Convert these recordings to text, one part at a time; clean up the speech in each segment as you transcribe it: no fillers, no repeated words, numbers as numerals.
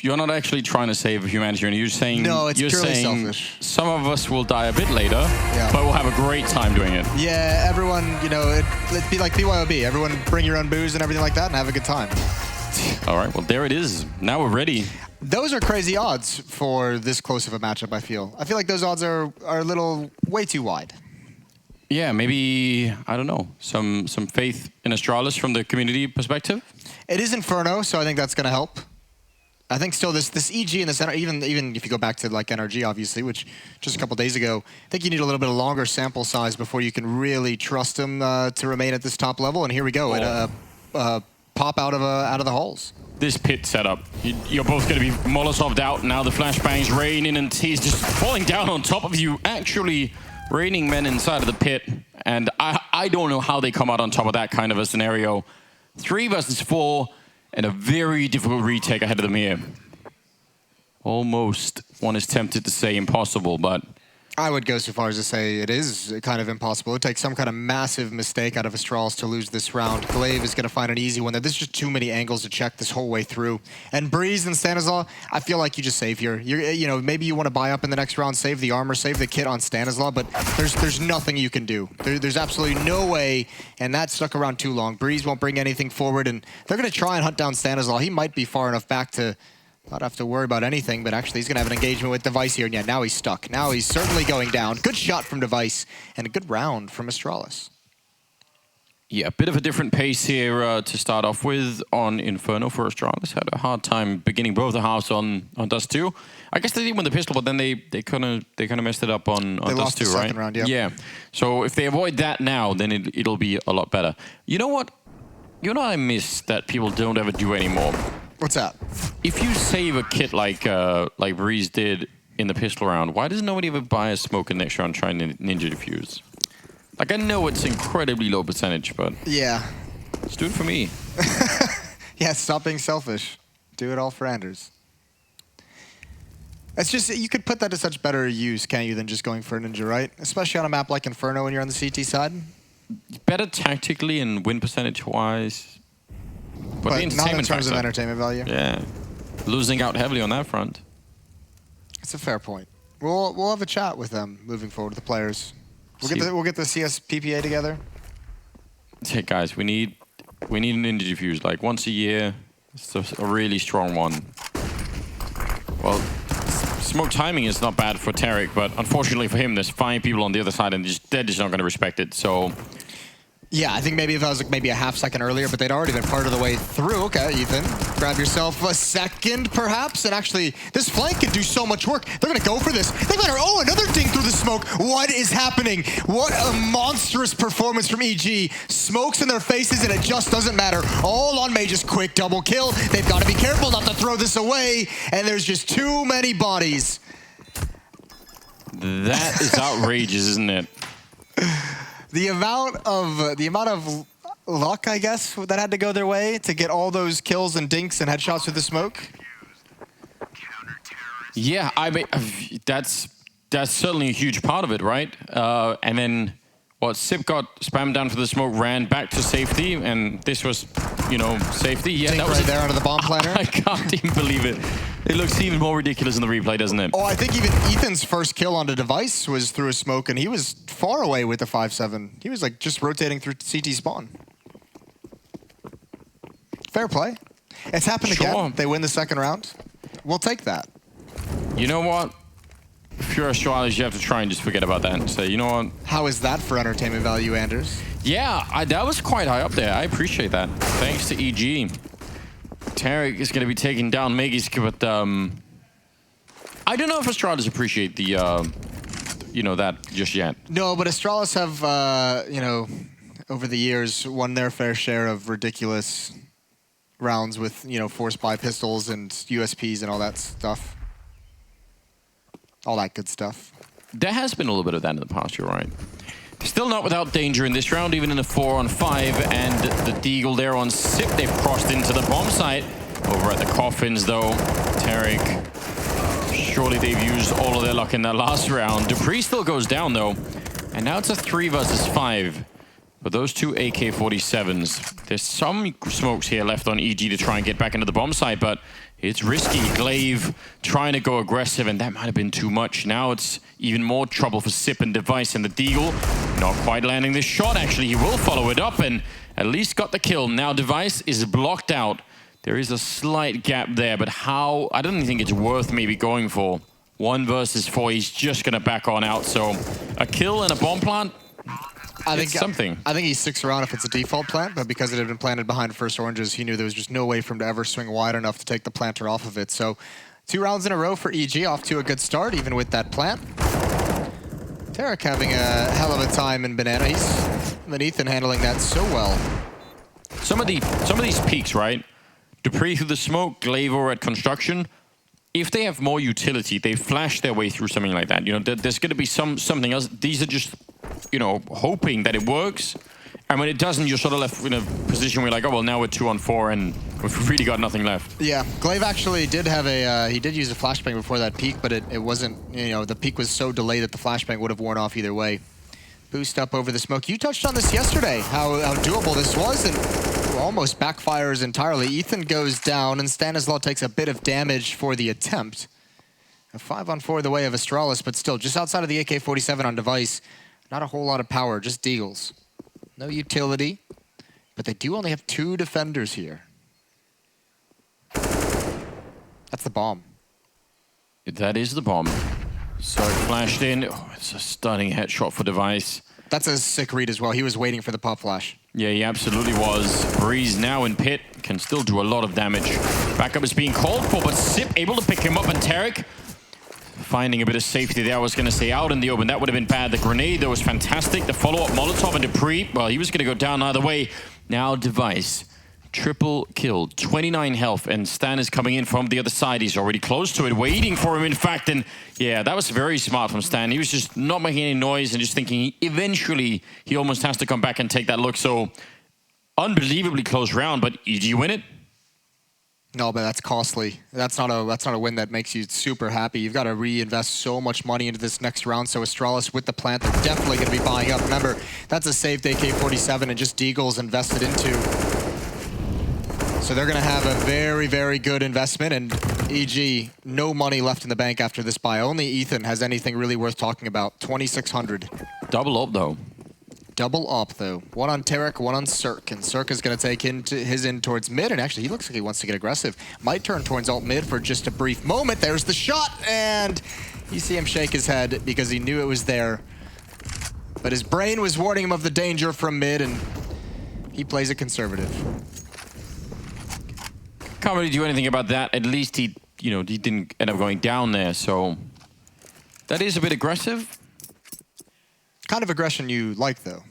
you're not actually trying to save humanity. You're saying no, it's you're purely saying selfish. Some of us will die a bit later, but we'll have a great time doing it. Yeah, everyone, you know, it'd be like BYOB. Everyone bring your own booze and everything like that and have a good time. All right, well, there it is. Now we're ready. Those are crazy odds for this close of a matchup, I feel. I feel like those odds are a little way too wide. Yeah, maybe, I don't know, some faith in Astralis from the community perspective? It is Inferno, so I think that's going to help. I think still this EG in the center, even if you go back to like NRG, obviously, which just a couple days ago, I think you need a little bit of longer sample size before you can really trust him to remain at this top level. And here we go, pop out of the holes. This pit setup, you're both going to be Molotov'd out now. The flashbangs raining and he's just falling down on top of you, actually raining men inside of the pit. And I don't know how they come out on top of that kind of a scenario. 3 versus 4 and a very difficult retake ahead of them here. Almost, one is tempted to say impossible, but I would go so far as to say it is kind of impossible. It takes some kind of massive mistake out of Astralis to lose this round. Glaive is going to find an easy one. There's just too many angles to check this whole way through. And Breeze and Stanislaw, I feel like you just save here. You know, maybe you want to buy up in the next round, save the armor, save the kit on Stanislaw, but there's nothing you can do. There's absolutely no way, and that stuck around too long. Breeze won't bring anything forward, and they're going to try and hunt down Stanislaw. He might be far enough back to not have to worry about anything, but actually he's going to have an engagement with Device here. And yeah, now he's stuck. Now he's certainly going down. Good shot from Device, and a good round from Astralis. yeah, a bit of a different pace here to start off with on Inferno for Astralis. Had a hard time beginning both the halves on Dust 2. I guess they did win the pistol, but then they kind of messed it up on Dust 2, right? Second round, yeah. Yeah. So if they avoid that now, then it'll be a lot better. You know what? You know what I miss that people don't ever do anymore? What's that? If you save a kit like Breeze did in the pistol round, why does nobody ever buy a smoke in next round trying to ninja defuse? Like, I know it's incredibly low percentage, but yeah, just do it for me. Yeah, stop being selfish. Do it all for Anders. It's just, you could put that to such better use, can't you, than just going for a ninja, right? Especially on a map like Inferno when you're on the CT side. Better tactically and win percentage-wise. But not in terms of entertainment value. Yeah. Losing out heavily on that front. It's a fair point. We'll have a chat with them moving forward, the players. We'll get the CS PPA together. Hey guys, we need a ninja defuse like once a year. It's a really strong one. Well, smoke timing is not bad for Tarek, but unfortunately for him, there's 5 people on the other side, and they're just not going to respect it. So. Yeah, I think maybe if I was like maybe a half second earlier, but they'd already been part of the way through. Okay, Ethan, grab yourself a second, perhaps. And actually, this flank can do so much work. They're going to go for this. They better, oh, another ding through the smoke. What is happening? What a monstrous performance from EG. Smokes in their faces, and it just doesn't matter. All on Mage's quick double kill. They've got to be careful not to throw this away. And there's just too many bodies. That is outrageous, isn't it? The amount of luck, I guess, that had to go their way to get all those kills and dinks and headshots with the smoke. Yeah, I mean, that's certainly a huge part of it, right? And then, Sip got spammed down for the smoke, ran back to safety, and this was, you know, safety. Yeah, Dink that was right there under the bomb planter. I can't even believe it. It looks even more ridiculous in the replay, doesn't it? Oh, I think even Ethan's first kill on the Device was through a smoke, and he was far away with the 5-7. He was like just rotating through CT spawn. Fair play. It's happened again. They win the second round. We'll take that. You know what? If you're Astralis, you have to try and just forget about that and say, you know what? How is that for entertainment value, Anders? Yeah, that was quite high up there. I appreciate that. Thanks to EG. Tarek is going to be taking down Megis, but I don't know if Astralis appreciate the, you know, that just yet. No, but Astralis have, you know, over the years won their fair share of ridiculous rounds with, you know, force buy pistols and USPs and all that stuff. All that good stuff. There has been a little bit of that in the past, you're right. Still not without danger in this round, even in a 4-on-5, and the Deagle there on Sip. They've crossed into the bomb site. Over at the coffins, though, Tarek, surely they've used all of their luck in that last round. Dupree still goes down, though, and now it's a 3 versus 5. But those two AK-47s, there's some smokes here left on EG to try and get back into the bomb site, but it's risky. Glaive trying to go aggressive, and that might have been too much. Now it's even more trouble for Sip and Device, and the Deagle not quite landing this shot. Actually, he will follow it up and at least got the kill. Now Device is blocked out. There is a slight gap there, but how? I don't think it's worth maybe going for 1 versus 4. He's just going to back on out. So a kill and a bomb plant, I think he sticks around if it's a default plant, but because it had been planted behind first oranges, he knew there was just no way for him to ever swing wide enough to take the planter off of it. So 2 rounds in a row for EG, off to a good start, even with that plant. Tarek having a hell of a time in Banana. And Ethan handling that so well. Some of these peaks, right? Dupree through the smoke, Glaive over at construction. If they have more utility, they flash their way through something like that. You know, there's going to be something else. These are just, you know, hoping that it works. And when it doesn't, you're sort of left in a position where you're like, oh, well, now we're 2 on 4 and we've really got nothing left. Yeah, Glaive actually did have a, he did use a flashbang before that peak, but it wasn't, you know, the peak was so delayed that the flashbang would have worn off either way. Boost up over the smoke. You touched on this yesterday, how doable this was, and almost backfires entirely. Ethan goes down, and Stanislaw takes a bit of damage for the attempt. A 5 on 4 the way of Astralis, but still, just outside of the AK-47 on Device, not a whole lot of power, just Deagles. No utility, but they do only have 2 defenders here. That's the bomb. That is the bomb. So flashed in. Oh, it's a stunning headshot for Device. That's a sick read as well. He was waiting for the pop flash. Yeah, he absolutely was. Breeze now in pit. Can still do a lot of damage. Backup is being called for, but Sip able to pick him up, and Tarek finding a bit of safety there. I was going to say out in the open. That would have been bad. The grenade, though, was fantastic. The follow-up Molotov and Dupree, well, he was going to go down either way. Now Device. Triple kill, 29 health, and Stan is coming in from the other side. He's already close to it, waiting for him, in fact. And yeah, that was very smart from Stan. He was just not making any noise and just thinking eventually he almost has to come back and take that look. So unbelievably close round, but do you win it? No, but that's costly. That's not a win that makes you super happy. You've got to reinvest so much money into this next round. So Astralis with the plant, they're definitely going to be buying up. Remember, that's a saved AK-47 and just Deagles invested into. So they're going to have a very, very good investment, and EG, no money left in the bank after this buy. Only Ethan has anything really worth talking about. 2,600. Double up, though. Double up, though. 1 on Tarek, 1 on Cirque, and Cirque is going to take his in towards mid, and actually he looks like he wants to get aggressive. Might turn towards alt mid for just a brief moment. There's the shot, and you see him shake his head because he knew it was there. But his brain was warning him of the danger from mid, and he plays it conservative. Can't really do anything about that. At least he didn't end up going down there, so that is a bit aggressive. Kind of aggression you like, though.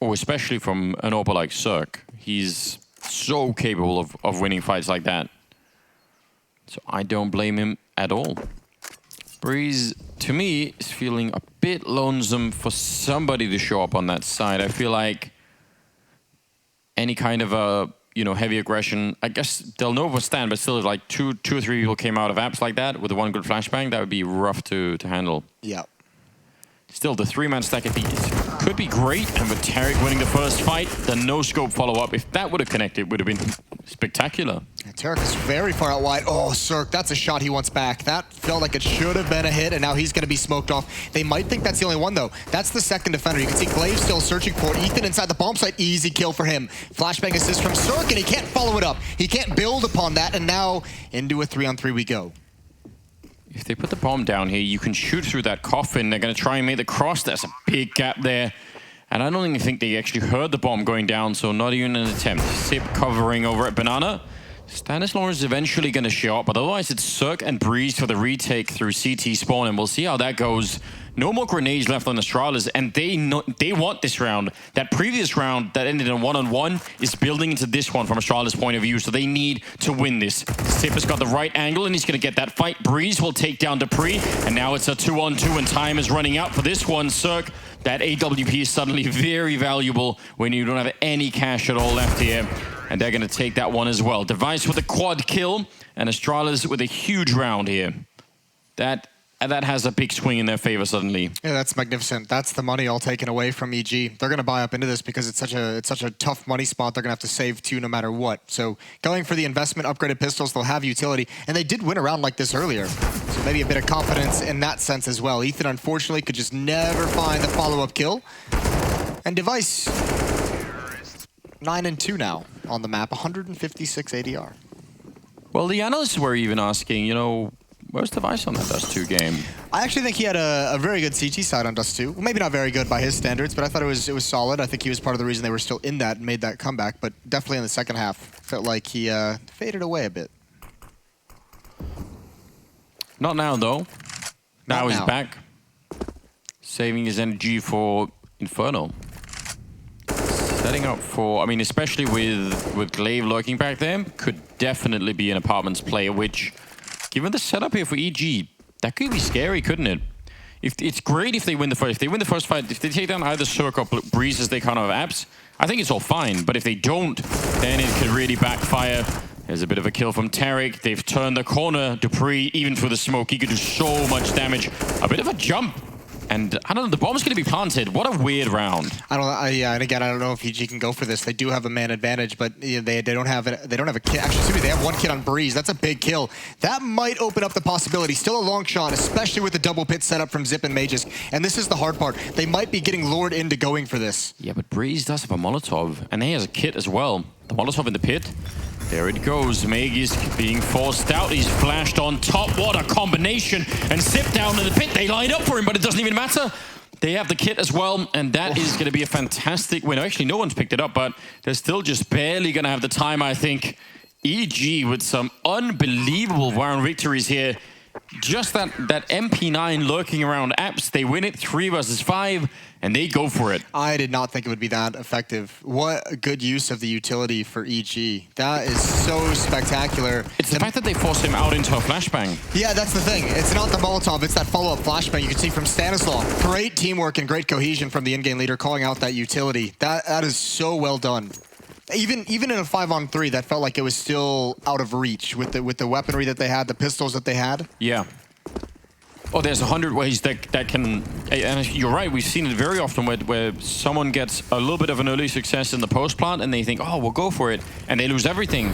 Oh, especially from an AWPer like Cirque. He's so capable of winning fights like that. So I don't blame him at all. Breeze, to me, is feeling a bit lonesome for somebody to show up on that side. I feel like any kind of a heavy aggression. I guess they'll know withstand, but still, if like two or three people came out of apps like that with the 1 good flashbang, that would be rough to handle. Yeah. Still, the 3-man stack at these could be great, and with Tarek winning the first fight, the no-scope follow-up, if that would have connected, would have been spectacular. Yeah, Tarek is very far out wide. Oh, Cirque, that's a shot he wants back. That felt like it should have been a hit, and now he's going to be smoked off. They might think that's the only one, though. That's the second defender. You can see Glaive still searching for it. Ethan inside the bomb site. Easy kill for him. Flashbang assist from Cirque, and he can't follow it up. He can't build upon that, and now into a 3-on-3 we go. If they put the bomb down here, you can shoot through that coffin. They're going to try and make the cross. There's a big gap there. And I don't even think they actually heard the bomb going down, so not even an attempt. Sip covering over at Banana. Stanislaw is eventually going to show up, but otherwise it's Cirque and Breeze for the retake through CT spawn, and we'll see how that goes. No more grenades left on Astralis, and they want this round. That previous round that ended in 1-on-1 is building into this one from Astralis' point of view, so they need to win this. Sip has got the right angle, and he's going to get that fight. Breeze will take down Dupree, and now it's a 2-on-2, and time is running out for this one. Cirque, that AWP is suddenly very valuable when you don't have any cash at all left here. And they're going to take that one as well. Device with a quad kill, and Astralis with a huge round here. That that has a big swing in their favor suddenly. Yeah, that's magnificent. That's the money all taken away from EG. They're going to buy up into this because it's such a tough money spot. They're going to have to save two no matter what. So going for the investment, upgraded pistols, they'll have utility. And they did win a round like this earlier. So maybe a bit of confidence in that sense as well. Ethan, unfortunately, could just never find the follow-up kill. And Device, 9-2 now on the map, 156 ADR. Well, the analysts were even asking, you know, where's Device on that Dust 2 game? I actually think he had a very good CT side on Dust 2. Well, maybe not very good by his standards, but I thought it was solid. I think he was part of the reason they were still in that and made that comeback, but definitely in the second half, felt like he faded away a bit. Not now, though. Now he's now. back, saving his energy for Inferno. Setting up for, I mean, especially with Glaive lurking back there, could definitely be an Apartments play, which, given the setup here for EG, that could be scary, couldn't it? It's great if they win the first. If they win the first fight, if they take down either Cirque or Breeze as they kind of apps, I think it's all fine. But if they don't, then it could really backfire. There's a bit of a kill from Tarek. They've turned the corner. Dupree, even through the smoke, he could do so much damage. A bit of a jump. And I don't know, the bomb's going to be planted. What a weird round. Yeah, and again, I don't know if EG can go for this. They do have a man advantage, but they don't have a kid. Actually, excuse me, they have one kid on Breeze. That's a big kill. That might open up the possibility. Still a long shot, especially with the double pit setup from Zip and Mages. And this is the hard part. They might be getting lured into going for this. Yeah, but Breeze does have a Molotov, and he has a kit as well. The Molotov in the pit. There it goes. Magus being forced out. He's flashed on top. What a combination. And Zip down in the pit. They line up for him, but it doesn't even matter. They have the kit as well, and that is going to be a fantastic win. Actually, no one's picked it up, but they're still just barely going to have the time, I think. EG with some unbelievable round victories here. Just that MP9 lurking around apps. They win it 3 versus 5. And they go for it. I did not think it would be that effective. What a good use of the utility for EG. That is so spectacular. It's the fact that they force him out into a flashbang. Yeah, that's the thing. It's not the Molotov, it's that follow-up flashbang you can see from Stanislaw. Great teamwork and great cohesion from the in-game leader calling out that utility. That is so well done. Even in a 5-on-3, that felt like it was still out of reach with the weaponry that they had, the pistols that they had. Yeah. Oh, there's 100 ways that can... And you're right, we've seen it very often where someone gets a little bit of an early success in the post-plant and they think, oh, we'll go for it. And they lose everything.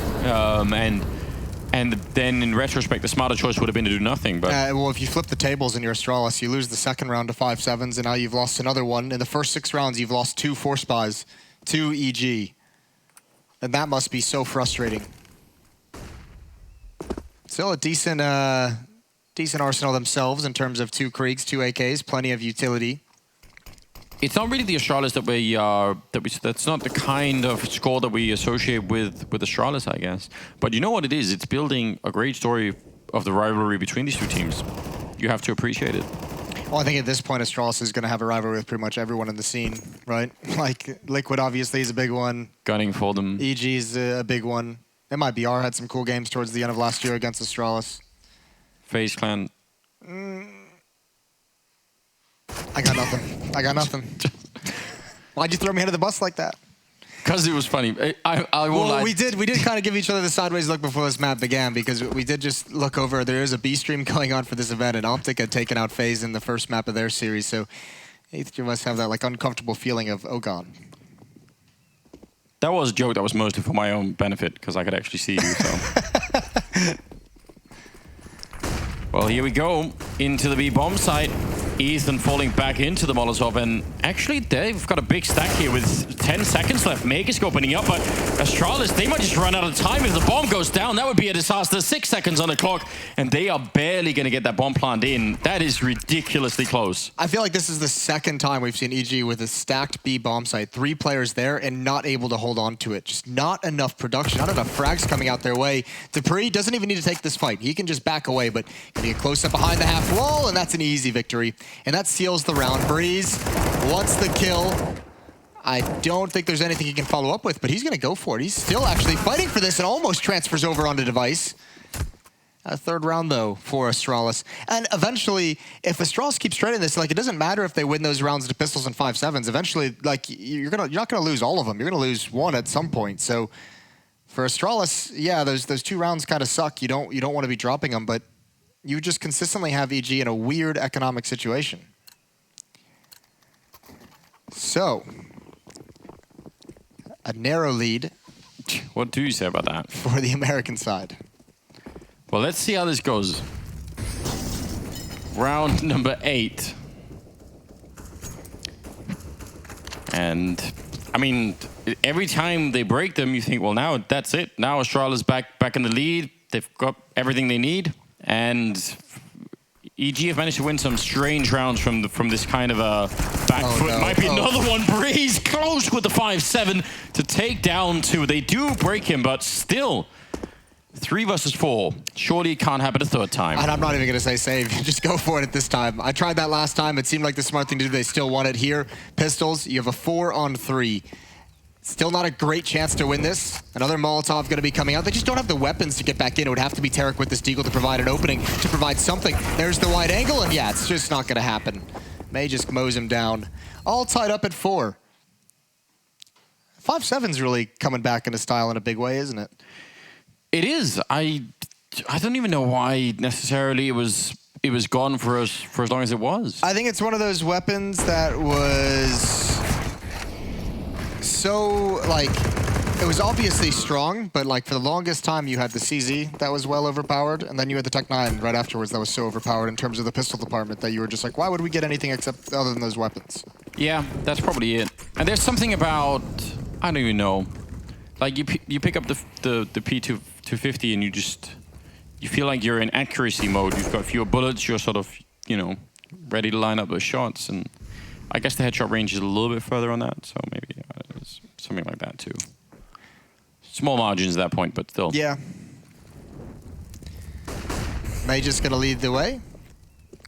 And then in retrospect, the smarter choice would have been to do nothing. But well, if you flip the tables in your Astralis, you lose the second round to 5-7s, and now you've lost another one. In the first 6 rounds, you've lost 2 Force Spies, 2 EG. And that must be so frustrating. Still a decent arsenal themselves in terms of 2 Kriegs, 2 AKs, plenty of utility. It's not really the Astralis that's not the kind of score that we associate with Astralis, I guess. But you know what it is? It's building a great story of the rivalry between these 2 teams. You have to appreciate it. Well, I think at this point, Astralis is going to have a rivalry with pretty much everyone in the scene, right? Like, Liquid obviously is a big one. Gunning for them. EG is a big one. MIBR had some cool games towards the end of last year against Astralis. FaZe Clan. I got nothing. I got nothing. Why'd you throw me under the bus like that? Because it was funny. I won't lie. Well, we did kind of give each other the sideways look before this map began because we did just look over. There is a B stream going on for this event, and Optic had taken out FaZe in the first map of their series, so you must have that like uncomfortable feeling of, oh god. That was a joke that was mostly for my own benefit because I could actually see you. So. Well, here we go into the B bomb site. Ethan falling back into the Molotov, and actually they've got a big stack here with 10 seconds left. Magisk opening up, but Astralis, they might just run out of time. If the bomb goes down, that would be a disaster. 6 seconds on the clock, and they are barely going to get that bomb plant in. That is ridiculously close. I feel like this is the second time we've seen EG with a stacked B bomb site. 3 players there and not able to hold on to it. Just not enough production, not enough frags coming out their way. Dupree doesn't even need to take this fight. He can just back away, but gonna get close up behind the half wall, and that's an easy victory. And that seals the round. Breeze wants the kill. I don't think there's anything he can follow up with, but he's going to go for it. He's still actually fighting for this and almost transfers over onto Device. A third round, though, for Astralis. And eventually, if Astralis keeps trading this, like, it doesn't matter if they win those rounds to pistols and 5-7s. Eventually, like, you're not going to lose all of them. You're going to lose one at some point. So for Astralis, yeah, those 2 rounds kind of suck. You don't want to be dropping them, but you just consistently have EG in a weird economic situation. So, a narrow lead. What do you say about that? For the American side. Well, let's see how this goes. Round number 8. And, I mean, every time they break them, you think, well, now that's it. Now Astralis back in the lead. They've got everything they need. And EG have managed to win some strange rounds from this kind of a back foot. No. Might be another one. Breeze close with the 5-7 to take down 2. They do break him, but still 3 versus 4. Surely it can't happen a third time. And I'm not even going to say save. Just go for it at this time. I tried that last time. It seemed like the smart thing to do. They still won it here. Pistols, you have a 4-on-3. Still not a great chance to win this. Another Molotov going to be coming out. They just don't have the weapons to get back in. It would have to be Tarek with this deagle to provide an opening, to provide something. There's the wide angle, and yeah, it's just not going to happen. May just mows him down. All tied up at 4. 5-7's really coming back into style in a big way, isn't it? It is. I don't even know why necessarily it was gone for us for as long as it was. I think it's one of those weapons that was so, like, it was obviously strong, but like for the longest time you had the CZ that was well overpowered, and then you had the Tech 9 right afterwards that was so overpowered in terms of the pistol department that you were just like, why would we get anything except other than those weapons? Yeah, that's probably it. And there's something about, I don't even know, like you pick up the P250 and you feel like you're in accuracy mode. You've got fewer bullets. You're sort of, you know, ready to line up those shots. And I guess the headshot range is a little bit further on that, so maybe it's something like that too. Small margins at that point, but still. Yeah. May just gonna lead the way.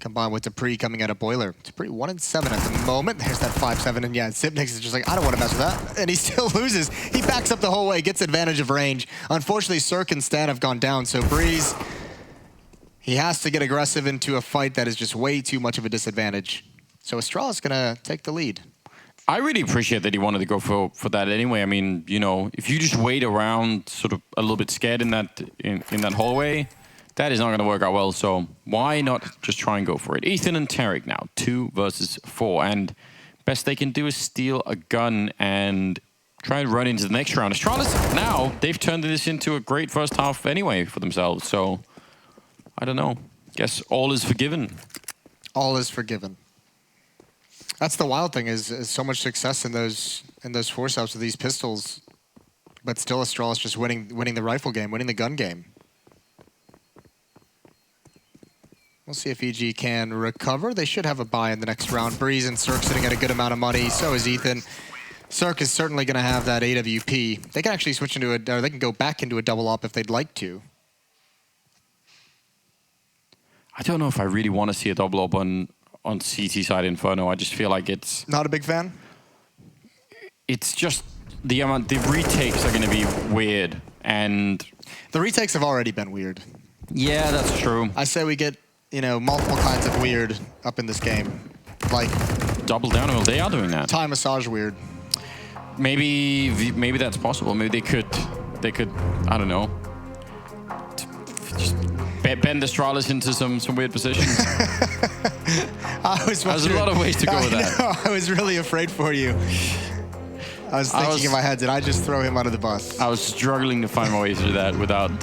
Combined with Dupree coming out of Boiler. Dupree 1-7 at the moment. There's that 5-7, and yeah, Sipnix is just like, I don't want to mess with that. And he still loses. He backs up the whole way, gets advantage of range. Unfortunately, Cirque and Stan have gone down, so Breeze, he has to get aggressive into a fight that is just way too much of a disadvantage. So Astralis gonna take the lead. I really appreciate that he wanted to go for that anyway. I mean, you know, if you just wait around sort of a little bit scared in that hallway, that is not going to work out well, so why not just try and go for it? Ethan and Tarek now, 2 versus 4, and best they can do is steal a gun and try and run into the next round. Astralis, now, they've turned this into a great first half anyway for themselves, so I don't know. Guess all is forgiven. All is forgiven. That's the wild thing, is so much success in those force-outs with these pistols, but still Astralis just winning the rifle game, winning the gun game. We'll see if EG can recover. They should have a buy in the next round. Breeze and Cirque sitting at a good amount of money. So is Ethan. Cirque is certainly going to have that AWP. They can actually switch into or they can go back into a double op if they'd like to. I don't know if I really want to see a double op on CT side Inferno. I just feel like it's... Not a big fan? It's just the retakes are going to be weird, and... The retakes have already been weird. Yeah, that's true. I say we get, you know, multiple kinds of weird up in this game. Like... Double down, well, they are doing that. Thai massage weird. Maybe that's possible. Maybe they could, I don't know, just bend Astralis into some weird positions. There's a lot of ways to go with that. I was really afraid for you. I was thinking in my head, did I just throw him under the bus? I was struggling to find my way through that without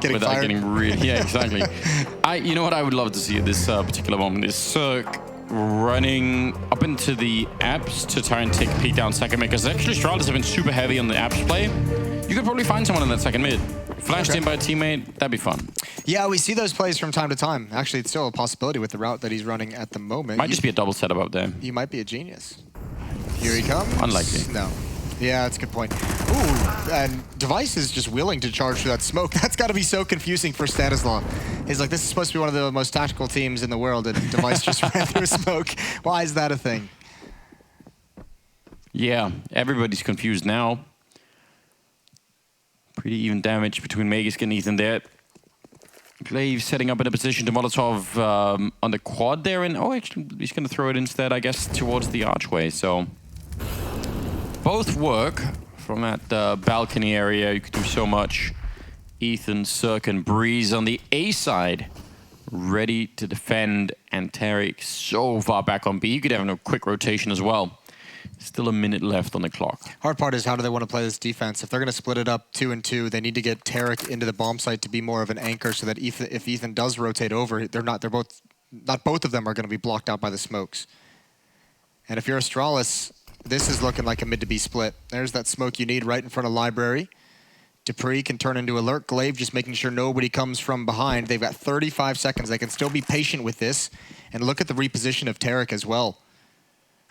getting really... Yeah, exactly. You know what I would love to see at this particular moment is Cirque running up into the apps to try and take a peek down second mid, because actually Astralis have been super heavy on the apps play. You could probably find someone in that second mid. Flashed in by a teammate, that'd be fun. Yeah, we see those plays from time to time. Actually, it's still a possibility with the route that he's running at the moment. Might just be a double setup up there. You might be a genius. Here he comes. Unlikely. No. Yeah, that's a good point. Ooh, and Device is just willing to charge through that smoke. That's got to be so confusing for Stanislaw. He's like, this is supposed to be one of the most tactical teams in the world, and Device just ran through smoke. Why is that a thing? Yeah, everybody's confused now. Pretty even damage between Magisk and Ethan there. Glaive setting up in a position to Molotov on the quad there, and actually he's going to throw it instead, I guess, towards the archway. So both work from that balcony area. You could do so much. Ethan, Cirque, and Breeze on the A side. ready to defend, and Tarek so far back on B. You could have a quick rotation as well. Still a minute left on the clock. Hard part is how do they want to play this defense? If they're going to split it up 2 and 2, they need to get Tarek into the bomb site to be more of an anchor so that if Ethan does rotate over, not both of them are going to be blocked out by the smokes. And if you're Astralis, this is looking like a mid to B split. There's that smoke you need right in front of Library. Dupree can turn into Alert. Glaive just making sure nobody comes from behind. They've got 35 seconds. They can still be patient with this. And look at the reposition of Tarek as well.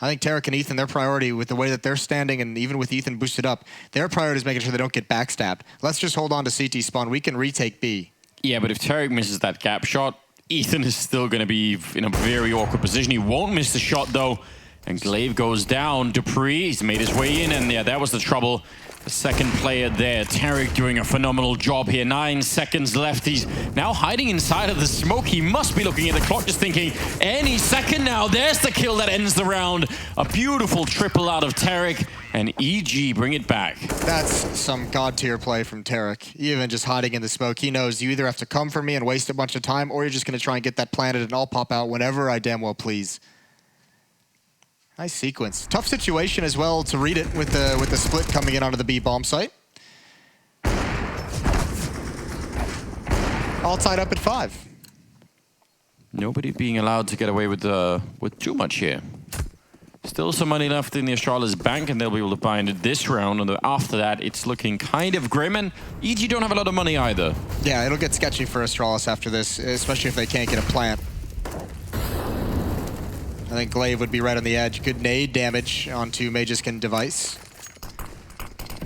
I think Tarek and Ethan, their priority with the way that they're standing, and even with Ethan boosted up, their priority is making sure they don't get backstabbed. Let's just hold on to CT spawn. We can retake B. Yeah, but if Tarek misses that gap shot, Ethan is still going to be in a very awkward position. He won't miss the shot, though. And Glaive goes down. Dupree, he's made his way in, and yeah, that was the trouble. The second player there, Tarek, doing a phenomenal job here. 9 seconds left. He's now hiding inside of the smoke. He must be looking at the clock, just thinking, any second now. There's the kill that ends the round. A beautiful triple out of Tarek, and EG bring it back. That's some god-tier play from Tarek. Even just hiding in the smoke. He knows you either have to come for me and waste a bunch of time, or you're just going to try and get that planted, and I'll pop out whenever I damn well please. Nice sequence. Tough situation as well to read it with the split coming in onto the B bomb site. All tied up at 5. Nobody being allowed to get away with too much here. Still some money left in the Astralis bank, and they'll be able to buy into this round. And after that, it's looking kind of grim. And EG don't have a lot of money either. Yeah, it'll get sketchy for Astralis after this, especially if they can't get a plant. I think Glaive would be right on the edge. Good nade damage onto Magiskin device.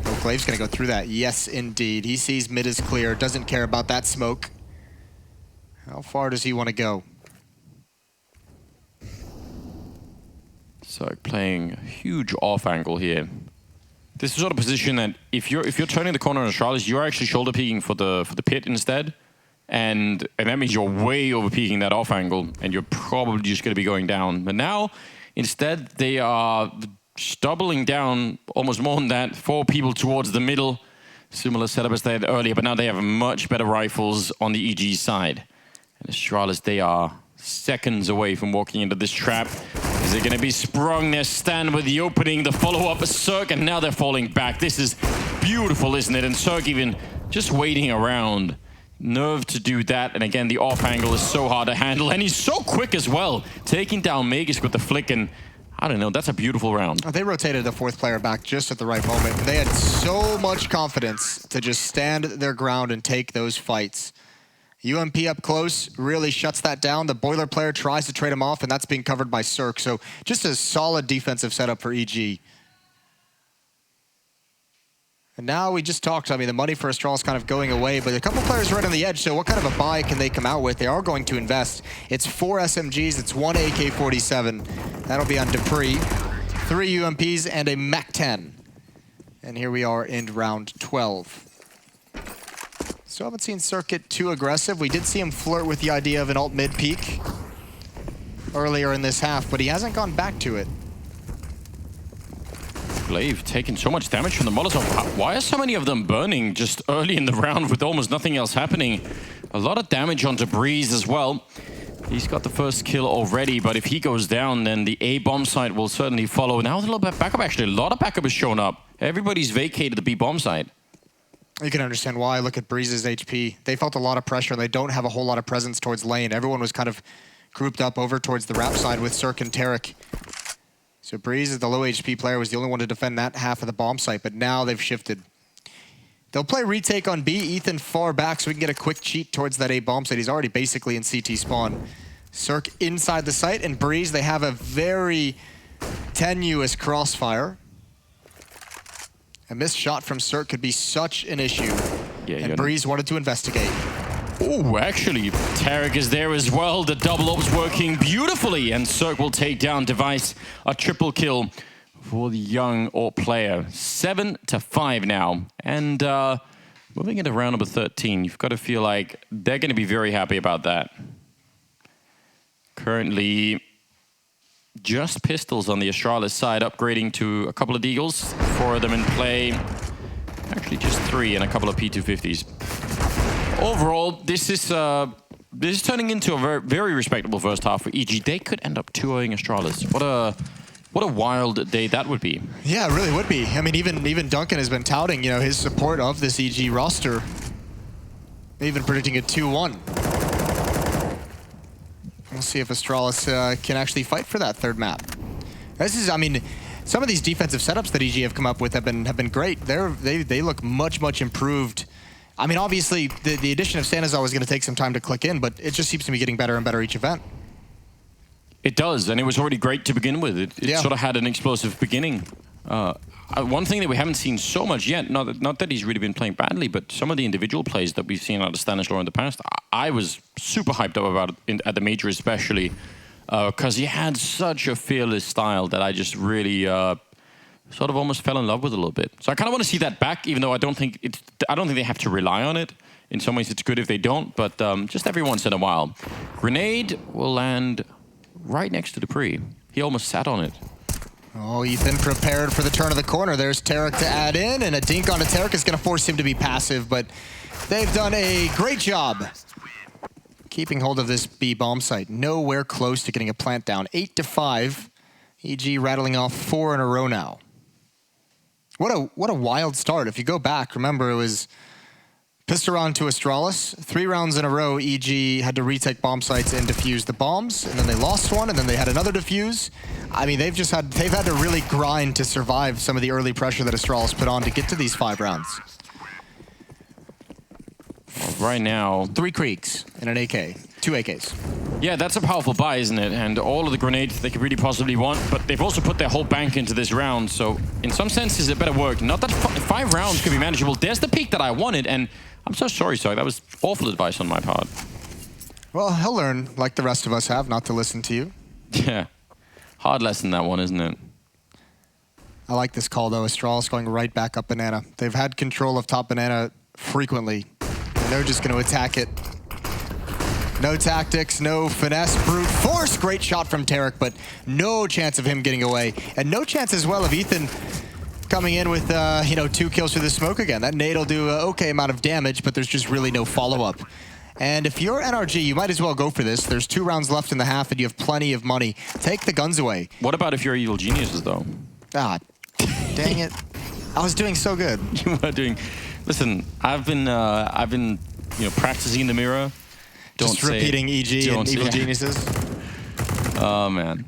Oh, Glaive's gonna go through that. Yes, indeed. He sees mid is clear, doesn't care about that smoke. How far does he want to go? So playing a huge off angle here. This is sort of position that if you're turning the corner on Astralis, you're actually shoulder peeking for the pit instead. And that means you're way over peaking that off angle, and you're probably just going to be going down. But now, instead, they are doubling down almost more than that. 4 people towards the middle. Similar setup as they had earlier, but now they have much better rifles on the EG side. And Astralis, they are seconds away from walking into this trap. Is it going to be sprung? Their stand with the opening, the follow-up of Cirque, and now they're falling back. This is beautiful, isn't it? And Cirque even just waiting around. Nerve to do that, and again, the off angle is so hard to handle, and he's so quick as well, taking down Magus with the flick, and I don't know, that's a beautiful round. They rotated the 4th player back just at the right moment. They had so much confidence to just stand their ground and take those fights. UMP up close really shuts that down. The Boiler player tries to trade him off, and that's being covered by Cirque, so just a solid defensive setup for EG. And now we just talked, I mean, the money for Astralis is kind of going away, but a couple players right on the edge, so what kind of a buy can they come out with? They are going to invest. It's 4 SMGs, it's 1 AK-47. That'll be on Dupree. 3 UMPs and a MAC-10. And here we are in round 12. Still haven't seen Circuit too aggressive. We did see him flirt with the idea of an alt mid peak earlier in this half, but he hasn't gone back to it. Glaive taking so much damage from the Molotov. Why are so many of them burning just early in the round with almost nothing else happening? A lot of damage onto Breeze as well. He's got the first kill already, but if he goes down, then the A bomb site will certainly follow. Now a little bit of backup, actually. A lot of backup has shown up. Everybody's vacated the B bomb site. You can understand why. Look at Breeze's HP. They felt a lot of pressure, and they don't have a whole lot of presence towards lane. Everyone was kind of grouped up over towards the wrap side with Cirque and Tarek. So Breeze, the low HP player, was the only one to defend that half of the bomb site, but now they've shifted. They'll play retake on B. Ethan far back so we can get a quick cheat towards that A bomb site. He's already basically in CT spawn. Cirque inside the site, and Breeze, they have a very tenuous crossfire. A missed shot from Cirque could be such an issue. Yeah, and Breeze wanted to investigate. Oh, actually, Tarek is there as well. The double ops working beautifully, and Cirque will take down Device. A triple kill for the young AWP player. 7-5 now. And moving into round number 13, you've got to feel like they're going to be very happy about that. Currently, just pistols on the Astralis side, upgrading to a couple of Deagles. 4 of them in play. Actually, just 3 and a couple of P250s. Overall, this is this is turning into a very, very respectable first half for EG. They could end up 2-0ing Astralis. What a wild day that would be. Yeah, it really would be. I mean, even Duncan has been touting, his support of this EG roster. Even predicting a 2-1. We'll see if Astralis can actually fight for that third map. This is, I mean, some of these defensive setups that EG have come up with have been great. They look much improved. I mean, obviously, the addition of Sanazar is going to take some time to click in, but it just seems to be getting better and better each event. It does, and it was already great to begin with. It sort of had an explosive beginning. One thing that we haven't seen so much yet, not that he's really been playing badly, but some of the individual plays that we've seen out of Stanislaw in the past, I was super hyped up about it at the major especially, because he had such a fearless style that I just really sort of almost fell in love with a little bit. So I kind of want to see that back, even though I don't think they have to rely on it. In some ways it's good if they don't, but just every once in a while. Grenade will land right next to Dupree. He almost sat on it. Oh, Ethan prepared for the turn of the corner. There's Tarek to add in, and a dink onto Tarek is going to force him to be passive, but they've done a great job keeping hold of this B bomb site. Nowhere close to getting a plant down. 8-5. EG rattling off 4 in a row now. What a wild start. If you go back, remember it was Pistaron to Astralis. 3 rounds in a row, EG had to retake bomb sites and defuse the bombs, and then they lost one, and then they had another defuse. I mean, they've had to really grind to survive some of the early pressure that Astralis put on to get to these 5 rounds. Right now, 3 Creeks and an AK. 2 AKs. Yeah, that's a powerful buy, isn't it? And all of the grenades they could really possibly want, but they've also put their whole bank into this round, so in some senses it better work. Not that 5 rounds could be manageable. There's the peak that I wanted, and I'm so sorry, Soy. That was awful advice on my part. Well, he'll learn, like the rest of us have, not to listen to you. Yeah. Hard lesson, that one, isn't it? I like this call, though. Astralis going right back up banana. They've had control of top banana frequently, and they're just going to attack it. No tactics, no finesse, brute force. Great shot from Tarek, but no chance of him getting away. And no chance as well of Ethan coming in with, 2 kills through the smoke again. That nade will do an okay amount of damage, but there's just really no follow-up. And if you're NRG, you might as well go for this. There's 2 rounds left in the half, and you have plenty of money. Take the guns away. What about if you're Evil Geniuses, though? Ah, dang it. I was doing so good. You were doing... Listen, I've been practicing in the mirror. Just repeating EG and Evil Geniuses. Oh, man.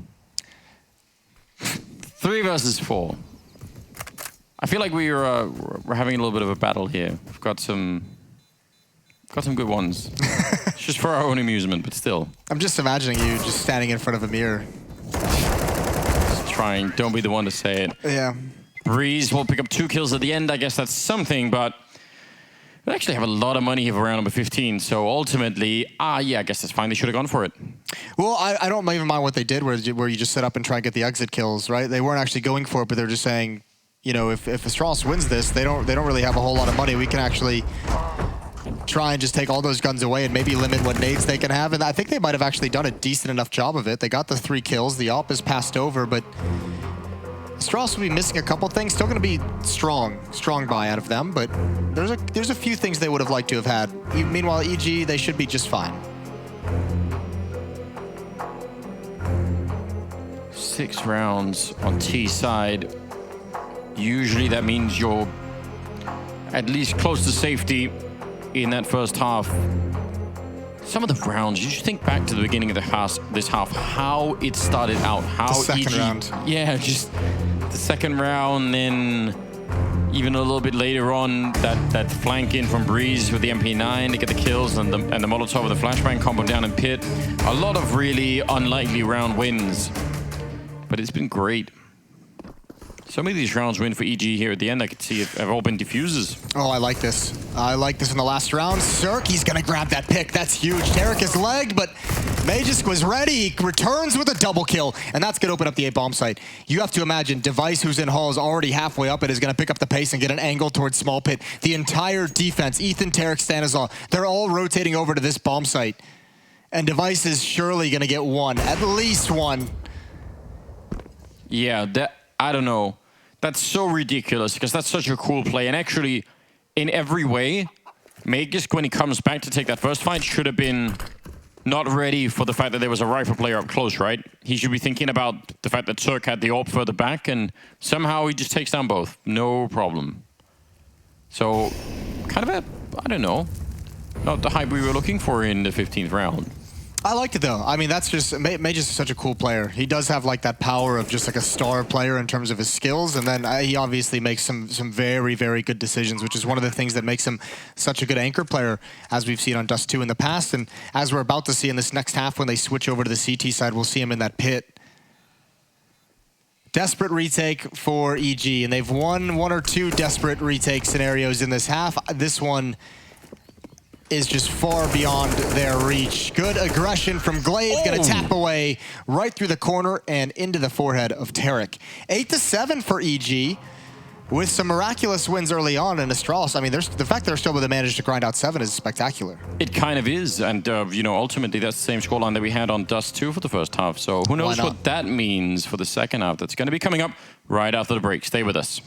3 versus 4. I feel like we're having a little bit of a battle here. We've got some good ones. It's just for our own amusement, but still. I'm just imagining you just standing in front of a mirror. Just trying. Don't be the one to say it. Yeah. Breeze will pick up 2 kills at the end. I guess that's something, but they actually have a lot of money here for round number 15. So ultimately, yeah, I guess that's fine. They should have gone for it. Well, I don't even mind what they did, where you just set up and try and get the exit kills, right? They weren't actually going for it, but they're just saying, if Astralis wins this, they don't really have a whole lot of money. We can actually try and just take all those guns away and maybe limit what nades they can have. And I think they might have actually done a decent enough job of it. They got the 3 kills. The AWP is passed over, but Astralis will be missing a couple things. Still going to be strong buy out of them, but there's a few things they would have liked to have had. Meanwhile, EG, they should be just fine. 6 rounds on T side. Usually that means you're at least close to safety in that first half. Some of the rounds, you should think back to the beginning of this half, how it started out. How the second round. Yeah, just the second round, then even a little bit later on, that flank in from Breeze with the MP9 to get the kills, and the Molotov with the flashbang combo down in pit. A lot of really unlikely round wins, but it's been great. Some of these rounds win for EG here at the end. I could see have all been diffuses. Oh, I like this. I like this in the last round. Cirque, he's going to grab that pick. That's huge. Tarek is legged, but Magisk was ready. He returns with a double kill, and that's going to open up the A-bomb site. You have to imagine Device, who's in Hall, is already halfway up. It is going to pick up the pace and get an angle towards small pit. The entire defense, Ethan, Tarek, Stanislaw, they're all rotating over to this bomb site. And Device is surely going to get one, at least one. Yeah, I don't know. That's so ridiculous because that's such a cool play. And actually, in every way, Magisk, when he comes back to take that first fight, should have been not ready for the fact that there was a rifle player up close, right? He should be thinking about the fact that Turk had the AWP further back, and somehow he just takes down both. No problem. So, kind of a, I don't know, not the hype we were looking for in the 15th round. I liked it though. I mean, that's just Mage is such a cool player. He does have like that power of just like a star player in terms of his skills, and then he obviously makes some very, very good decisions, which is one of the things that makes him such a good anchor player, as we've seen on Dust 2 in the past, and as we're about to see in this next half when they switch over to the CT side, we'll see him in that pit. Desperate retake for EG, and they've won one or two desperate retake scenarios in this half. This one is just far beyond their reach. Good aggression from Glaive, gonna tap away right through the corner and into the forehead of Tarek. 8-7 for EG, with some miraculous wins early on in Astralis. I mean, the fact they're still able to manage to grind out 7 is spectacular. It kind of is, and you know, ultimately that's the same scoreline that we had on Dust 2 for the first half, so who knows what that means for the second half. That's gonna be coming up right after the break. Stay with us.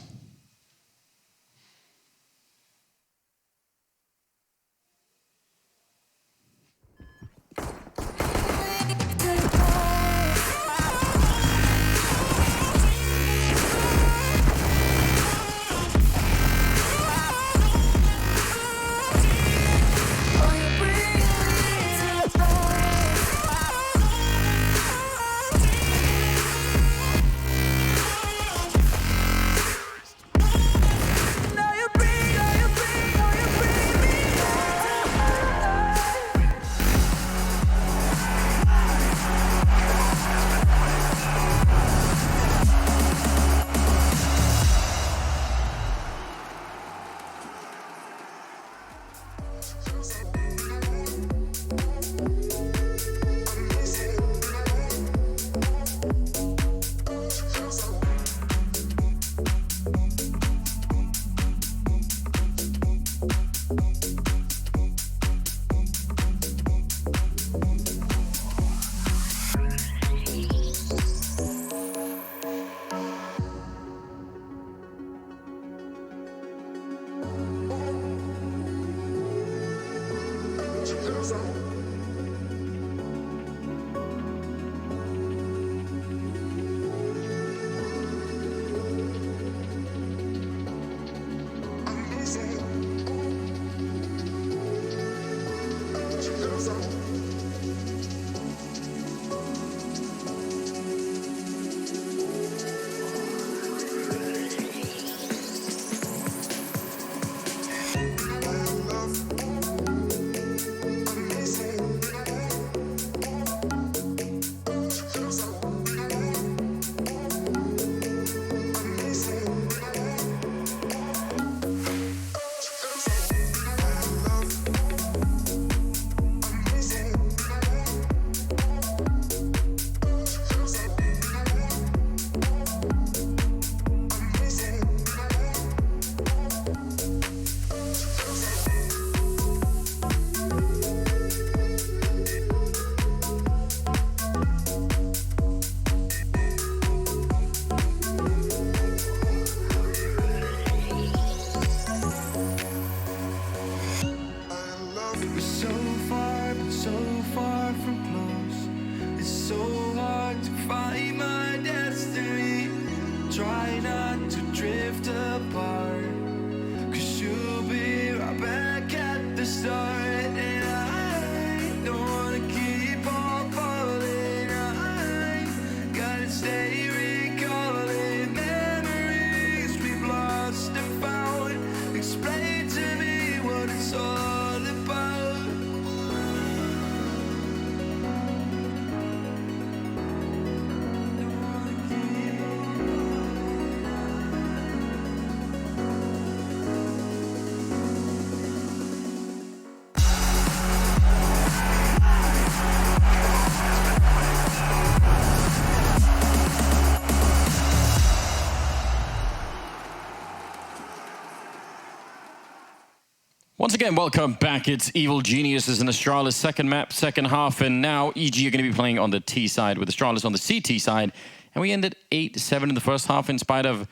Once again, welcome back. It's Evil Geniuses in Astralis' second map, second half, and now EG are going to be playing on the T side with Astralis on the CT side. And we ended 8-7 in the first half in spite of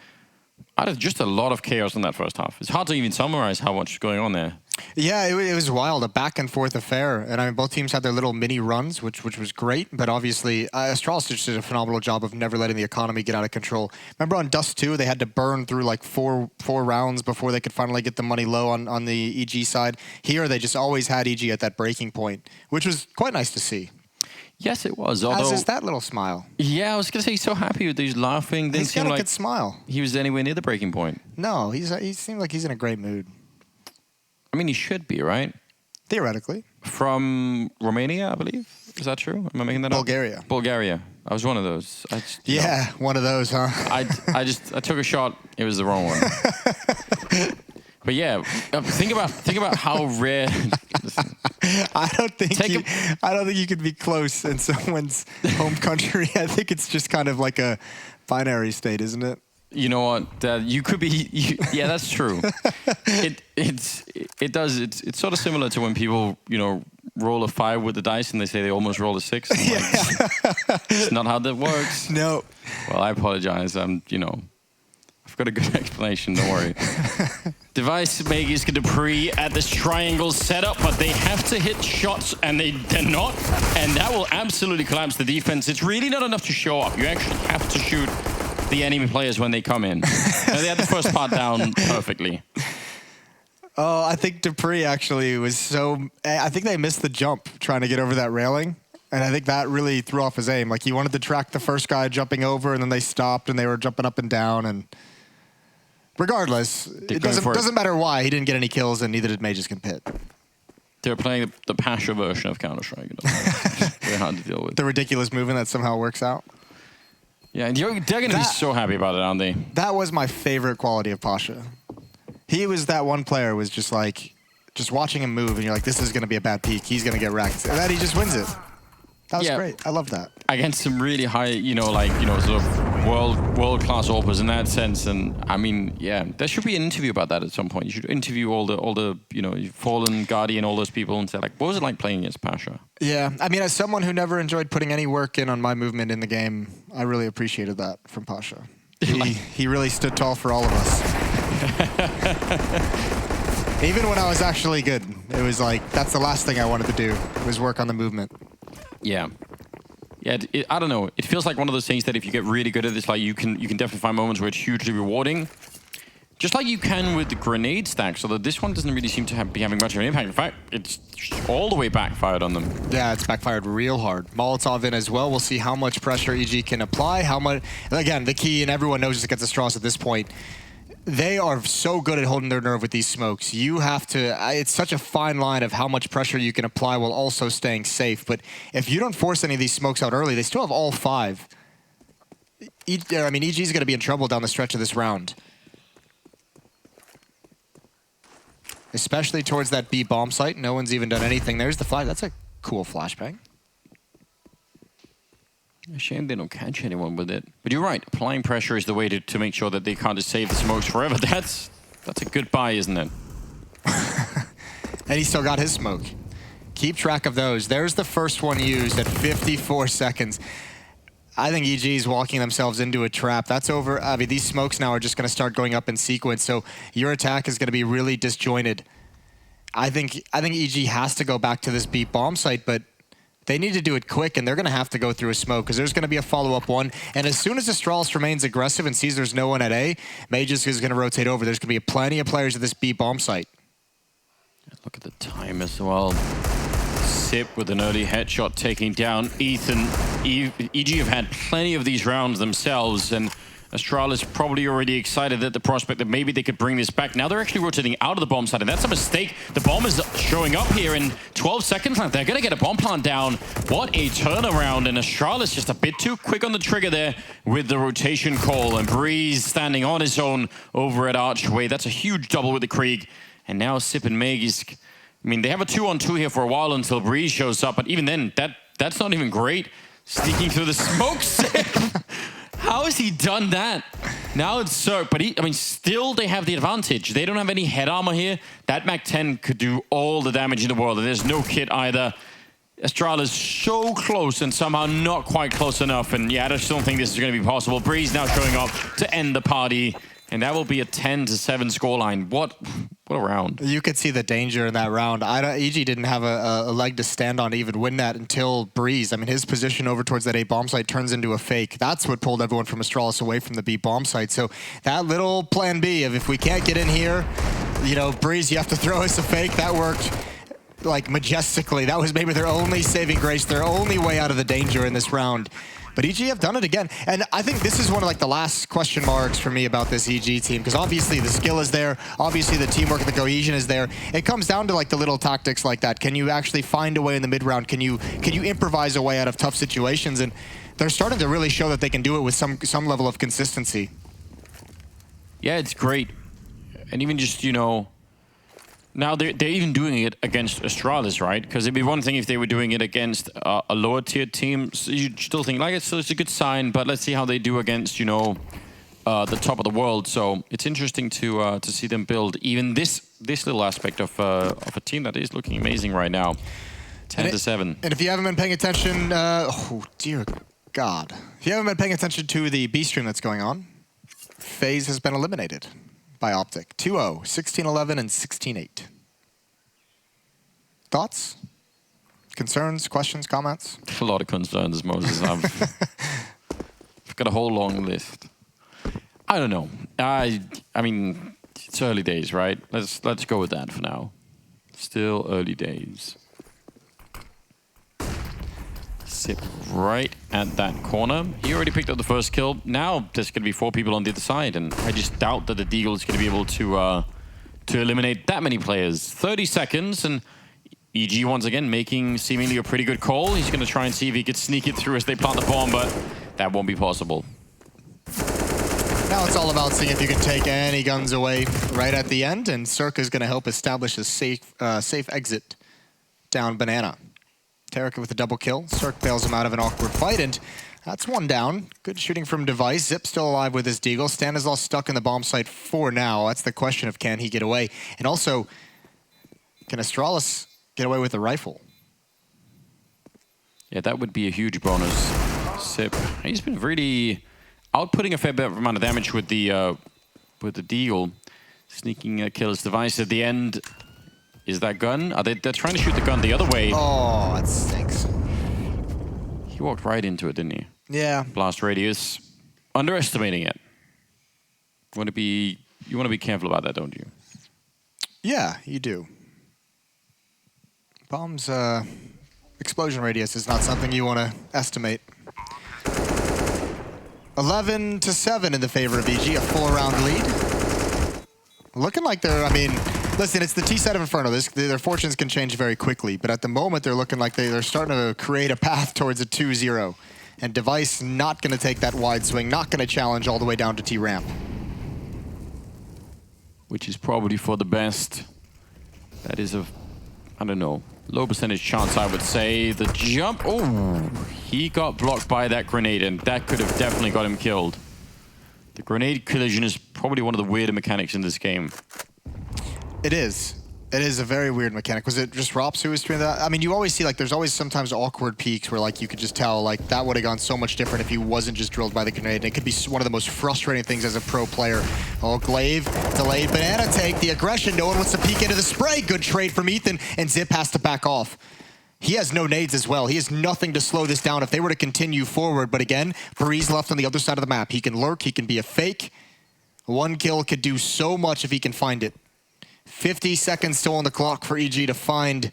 just a lot of chaos in that first half. It's hard to even summarize how much is going on there. Yeah, it was wild, a back and forth affair. And I mean, both teams had their little mini runs, which was great. But obviously, Astralis just did a phenomenal job of never letting the economy get out of control. Remember on Dust 2, they had to burn through like four rounds before they could finally get the money low on the EG side. Here, they just always had EG at that breaking point, which was quite nice to see. Yes, it was. Although, as is that little smile. Yeah, I was going to say, he's so happy with he's laughing. He's got a good smile. He was anywhere near the breaking point. No, he seemed like he's in a great mood. I mean, he should be, right? Theoretically. From Romania, I believe. Is that true? Am I making that Bulgaria. up? Bulgaria. I was one of those. One of those, huh? I took a shot. It was the wrong one. But yeah, think about how rare. I don't think you could be close in someone's home country. I think it's just kind of like a binary state, isn't it? You know what? You could be. Yeah, that's true. It's sort of similar to when people roll a 5 with the dice and they say they almost roll a 6. It's not how that works. No. Well, I apologize. I've got a good explanation. Don't worry. Device Magisk Dupree at this triangle setup, but they have to hit shots and they're not, and that will absolutely collapse the defense. It's really not enough to show up. You actually have to shoot the enemy players when they come in. They had the first part down perfectly. Oh, I think Dupree actually was I think they missed the jump trying to get over that railing. And I think that really threw off his aim. Like, he wanted to track the first guy jumping over, and then they stopped, and they were jumping up and down. And regardless, it doesn't matter why. He didn't get any kills, and neither did Magisk and Pit. They were playing the Pasha version of Counter-Strike. Very hard to deal with. The ridiculous movement that somehow works out. Yeah, and they're going to be so happy about it, aren't they? That was my favorite quality of Pasha. He was that one player was just like, just watching him move, and you're like, this is going to be a bad peak. He's going to get wrecked. And then he just wins it. That was great. I love that. Against some really high, sort of world-class AWPers in that sense. And I mean, yeah, there should be an interview about that at some point. You should interview all the Fallen, Guardian, all those people, and say, like, what was it like playing against Pasha? Yeah, I mean, as someone who never enjoyed putting any work in on my movement in the game, I really appreciated that from Pasha. He really stood tall for all of us. Even when I was actually good, it was like, that's the last thing I wanted to do, was work on the movement. Yeah. Yeah, I don't know. It feels like one of those things that if you get really good at this, like you can definitely find moments where it's hugely rewarding. Just like you can with the grenade stacks, although this one doesn't really seem to be having much of an impact. In fact, it's all the way backfired on them. Yeah, it's backfired real hard. Molotov in as well. We'll see how much pressure EG can apply. How much? Again, the key, and everyone knows this against Astralis at this point, they are so good at holding their nerve with these smokes. You have to, it's such a fine line of how much pressure you can apply while also staying safe. But if you don't force any of these smokes out early, they still have all 5. I mean, EG is going to be in trouble down the stretch of this round. Especially towards that B bomb site. No one's even done anything. There's the flag. That's a cool flashbang. A shame they don't catch anyone with it. But you're right, applying pressure is the way to make sure that they can't just save the smokes forever. That's a good buy, isn't it? And he still got his smoke. Keep track of those. There's the first one used at 54 seconds. I think EG is walking themselves into a trap. That's over. I mean, these smokes now are just going to start going up in sequence, so your attack is going to be really disjointed. I think EG has to go back to this B bomb site, but they need to do it quick, and they're going to have to go through a smoke because there's going to be a follow-up one. And as soon as Astralis remains aggressive and sees there's no one at A, Magisk is going to rotate over. There's going to be plenty of players at this B bomb site. Look at the time as well. Sip with an early headshot taking down Ethan. EG have had plenty of these rounds themselves, and Astralis probably already excited at the prospect that maybe they could bring this back. Now they're actually rotating out of the bomb site, and that's a mistake. The bomb is showing up here in 12 seconds left. They're going to get a bomb plant down. What a turnaround, and Astralis just a bit too quick on the trigger there with the rotation call, and Breeze standing on his own over at Archway. That's a huge double with the Krieg, and now Sip and Magisk. I mean, they have a 2-on-2 here for a while until Breeze shows up, but even then, that's not even great. Sneaking through the smoke. Sip. How has he done that? Now it's Cirque, but still they have the advantage. They don't have any head armor here. That Mac-10 could do all the damage in the world, and there's no kit either. Astralis so close and somehow not quite close enough, and yeah, I just don't think this is going to be possible. Breeze now showing up to end the party. And that will be a 10-7 scoreline. What a round. You could see the danger in that round. EG didn't have a leg to stand on to even win that until Breeze. I mean, his position over towards that A bomb site turns into a fake. That's what pulled everyone from Astralis away from the B bomb site. So that little plan B of if we can't get in here, you know, Breeze, you have to throw us a fake. That worked like majestically. That was maybe their only saving grace, their only way out of the danger in this round. But EG have done it again. And I think this is one of like the last question marks for me about this EG team, because obviously the skill is there, obviously the teamwork and the cohesion is there. It comes down to like the little tactics like that. Can you actually find a way in the mid round? Can you improvise a way out of tough situations? And they're starting to really show that they can do it with some level of consistency. Yeah, it's great. And even just, you know, now they're even doing it against Astralis, right? Because it'd be one thing if they were doing it against a lower tier team. So you'd still think like it's a good sign, but let's see how they do against, you know, the top of the world. So it's interesting to see them build even this little aspect of a team that is looking amazing right now. 10-7. And if you haven't been paying attention, oh dear God, if you haven't been paying attention to the B stream that's going on, FaZe has been eliminated by Optic. 2-0, 16-11, and 16-8. Thoughts? Concerns, questions, comments? A lot of concerns, Moses. I've got a whole long list. I don't know. I mean, it's early days, right? Let's go with that for now. Still early days. Sip right at that corner. He already picked up the first kill. Now there's going to be 4 people on the other side, and I just doubt that the Deagle is going to be able to eliminate that many players. 30 seconds, and EG once again making seemingly a pretty good call. He's going to try and see if he could sneak it through as they plant the bomb, but that won't be possible. Now it's all about seeing if you can take any guns away right at the end, and Circa is going to help establish a safe exit down Banana. Tarek with a double kill. Cirque bails him out of an awkward fight, and that's one down. Good shooting from Device. Zip still alive with his Deagle. Stanislaw stuck in the bomb site for now. That's the question of can he get away? And also, can Astralis get away with the rifle? Yeah, that would be a huge bonus. Sip. He's been really outputting a fair bit amount of damage with the Deagle. Sneaking kills Device at the end. Is that gun? They're trying to shoot the gun the other way. Oh, that stinks. He walked right into it, didn't he? Yeah. Blast radius. Underestimating it. You want to be careful about that, don't you? Yeah, you do. Bomb's explosion radius is not something you want to estimate. 11-7 in the favor of EG, a 4-round lead. Looking like they're, I mean, listen, it's the T side of Inferno. Their fortunes can change very quickly, but at the moment they're looking like they're starting to create a path towards a 2-0. And Device not going to take that wide swing, not going to challenge all the way down to T-ramp. Which is probably for the best. That is I don't know, low percentage chance, I would say. The jump, oh, he got blocked by that grenade, and that could have definitely got him killed. The grenade collision is probably one of the weirder mechanics in this game. It is. It is a very weird mechanic. Was it just Rops who was doing that? I mean, you always see, like, there's always sometimes awkward peaks where, like, you could just tell, like, that would have gone so much different if he wasn't just drilled by the grenade. And it could be one of the most frustrating things as a pro player. Oh, Glaive, delayed banana take, the aggression. No one wants to peek into the spray. Good trade from Ethan, and Zip has to back off. He has no nades as well. He has nothing to slow this down if they were to continue forward. But again, Breeze left on the other side of the map. He can lurk, he can be a fake. One kill could do so much if he can find it. 50 seconds still on the clock for EG to find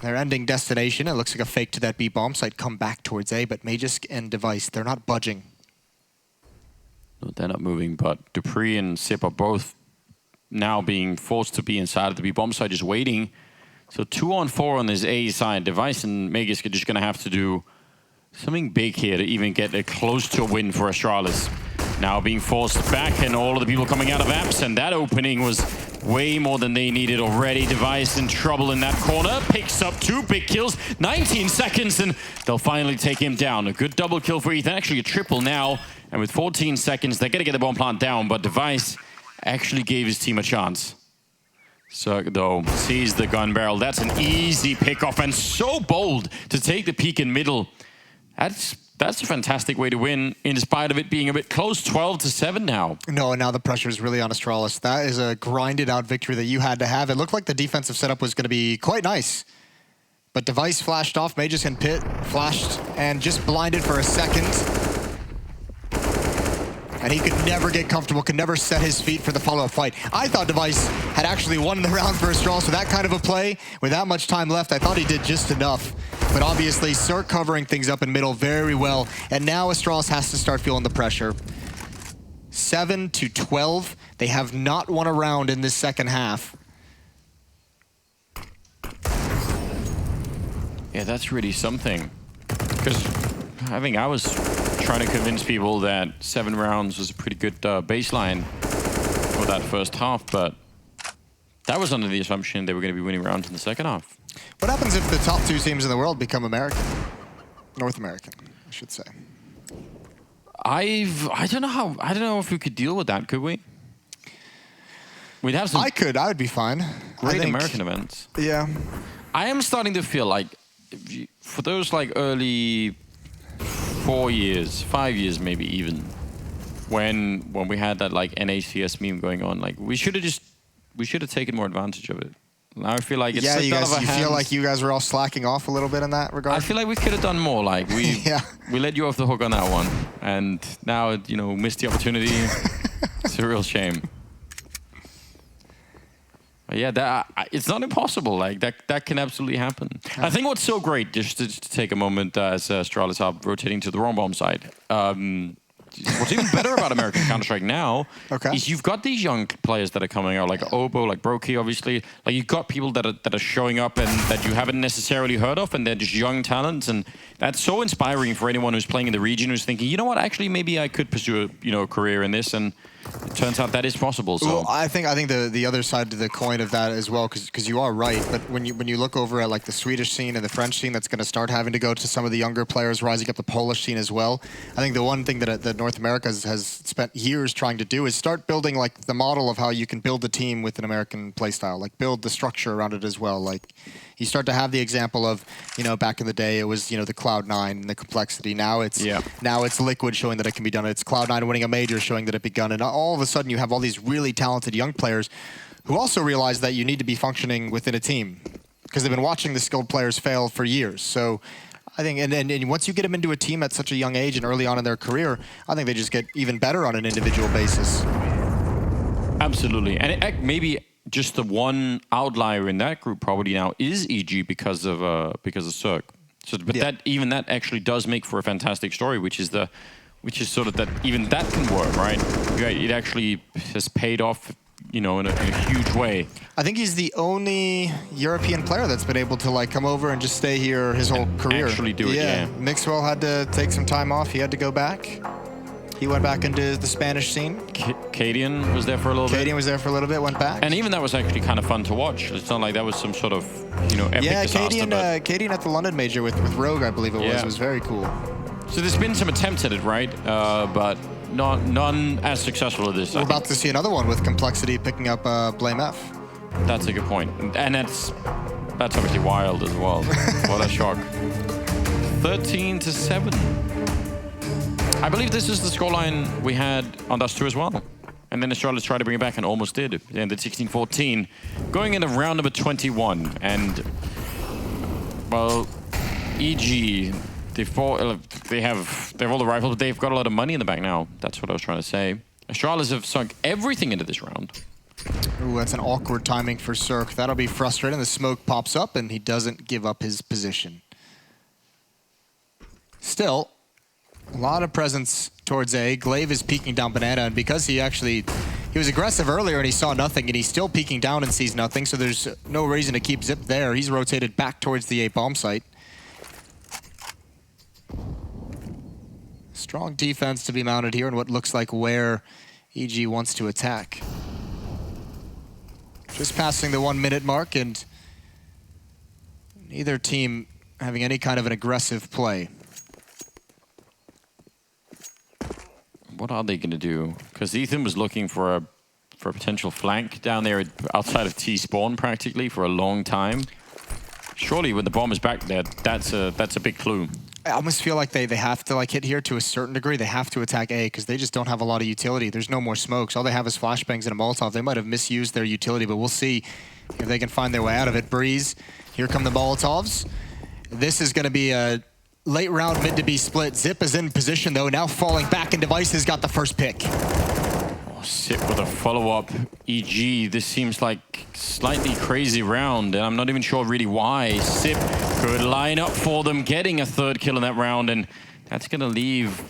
their ending destination. It looks like a fake to that B bomb site. Come back towards A, but Magisk and Device, they're not budging. No, they're not moving, but Dupree and Sip are both now being forced to be inside of the B bomb site, just waiting. So 2-on-4 on this A side. Device and Magisk are just going to have to do something big here to even get close to a win for Astralis. Now being forced back, and all of the people coming out of apps, and that opening was way more than they needed already. Device in trouble in that corner, picks up 2 big kills, 19 seconds, and they'll finally take him down. A good double kill for Ethan, actually a triple now, and with 14 seconds, they're gonna get the bomb plant down, but Device actually gave his team a chance. So, though, sees the gun barrel. That's an easy pick off, and so bold to take the peek in middle. That's That's a fantastic way to win, in spite of it being a bit close, 12-7 now. No, and now the pressure is really on Astralis. That is a grinded out victory that you had to have. It looked like the defensive setup was going to be quite nice. But Device flashed off, Mages and Pit flashed and just blinded for a second. And he could never get comfortable, could never set his feet for the follow-up fight. I thought Device had actually won the round for Astralis, so that kind of a play, with that much time left, I thought he did just enough. But obviously, Cirque covering things up in middle very well, and now Astralis has to start feeling the pressure. 7-12, they have not won a round in this second half. Yeah, that's really something. Because I think I was trying to convince people that 7 rounds was a pretty good baseline for that first half, but that was under the assumption they were going to be winning rounds in the second half. What happens if the top 2 teams in the world become American? North American, I should say. I don't know if we could deal with that, could we? We'd have some I would be fine. great American events. Yeah. I am starting to feel like for those like early 4 years, 5 years maybe even, when we had that like NACS meme going on, like we should have taken more advantage of it. Now I feel like it's you out of our hands. feel like you guys were all slacking off a little bit in that regard? I feel like we could have done more. Like we we let you off the hook on that one, and now missed the opportunity. It's a real shame. But yeah, it's not impossible. Like that can absolutely happen. I think what's so great, just to take a moment as Astralis are rotating to the wrong bomb side. What's even better about American Counter-Strike now is you've got these young players that are coming out, like Obo, like Brokey, obviously. Like you've got people that are showing up and that you haven't necessarily heard of, and they're just young talents, and that's so inspiring for anyone who's playing in the region who's thinking, you know what, actually maybe I could pursue a career in this, and it turns out that is possible. So well, I think the other side to the coin of that as well, because you are right. But when you look over at like the Swedish scene and the French scene, that's going to start having to go to some of the younger players rising up the Polish scene as well. I think the one thing that North America has spent years trying to do is start building like the model of how you can build a team with an American playstyle, like build the structure around it as well. Like you start to have the example of back in the day it was the Cloud9 and the complexity. Now it's Liquid showing that it can be done. It's Cloud9 winning a major showing that it begun, and all of a sudden you have all these really talented young players who also realize that you need to be functioning within a team because they've been watching the skilled players fail for years. So I think, and once you get them into a team at such a young age and early on in their career, I think they just get even better on an individual basis. Absolutely, and maybe just the one outlier in that group probably now is EG because of Cirque. So, but that actually does make for a fantastic story, which is sort of that even that can work, right? It actually has paid off, in a huge way. I think he's the only European player that's been able to like come over and just stay here his whole career. Actually do it, yeah. Mixwell had to take some time off. He had to go back. He went back into the Spanish scene. Cadian was there for a little bit. Cadian was there for a little bit, went back. And even that was actually kind of fun to watch. It's not like that was some sort of, epic disaster. Cadian at the London Major with Rogue, I believe it was very cool. So there's been some attempts at it, right? But none as successful as this. We're about to see another one with Complexity picking up Blame F. That's a good point. And that's obviously wild as well. What a shock. 13-7. I believe this is the scoreline we had on Dust 2 as well. And then Astralis tried to bring it back and almost did. It ended 16-14. Going into round number 21. And, well, EG, they have all the rifles, but they've got a lot of money in the back now. That's what I was trying to say. Astralis have sunk everything into this round. Ooh, that's an awkward timing for Cirque. That'll be frustrating. The smoke pops up, and he doesn't give up his position. Still, a lot of presence towards A. Glaive is peeking down Banana, and because he was aggressive earlier and he saw nothing, and he's still peeking down and sees nothing, so there's no reason to keep Zip there. He's rotated back towards the A bomb site. Strong defense to be mounted here in what looks like where EG wants to attack. Just passing the 1 minute mark, and neither team having any kind of an aggressive play. What are they going to do? Because Ethan was looking for a potential flank down there outside of T spawn practically for a long time. Surely when the bomb is back there, that's a big clue. I almost feel like they have to like hit here to a certain degree. They have to attack A because they just don't have a lot of utility. There's no more smokes. All they have is flashbangs and a Molotov. They might have misused their utility, but we'll see if they can find their way out of it. Breeze, here come the Molotovs. This is going to be a late round mid to B split. Zip is in position though, now falling back, and Device has got the first pick. Sip with a follow-up. EG, this seems like slightly crazy round, and I'm not even sure really why. Sip could line up for them, getting a third kill in that round, and that's going to leave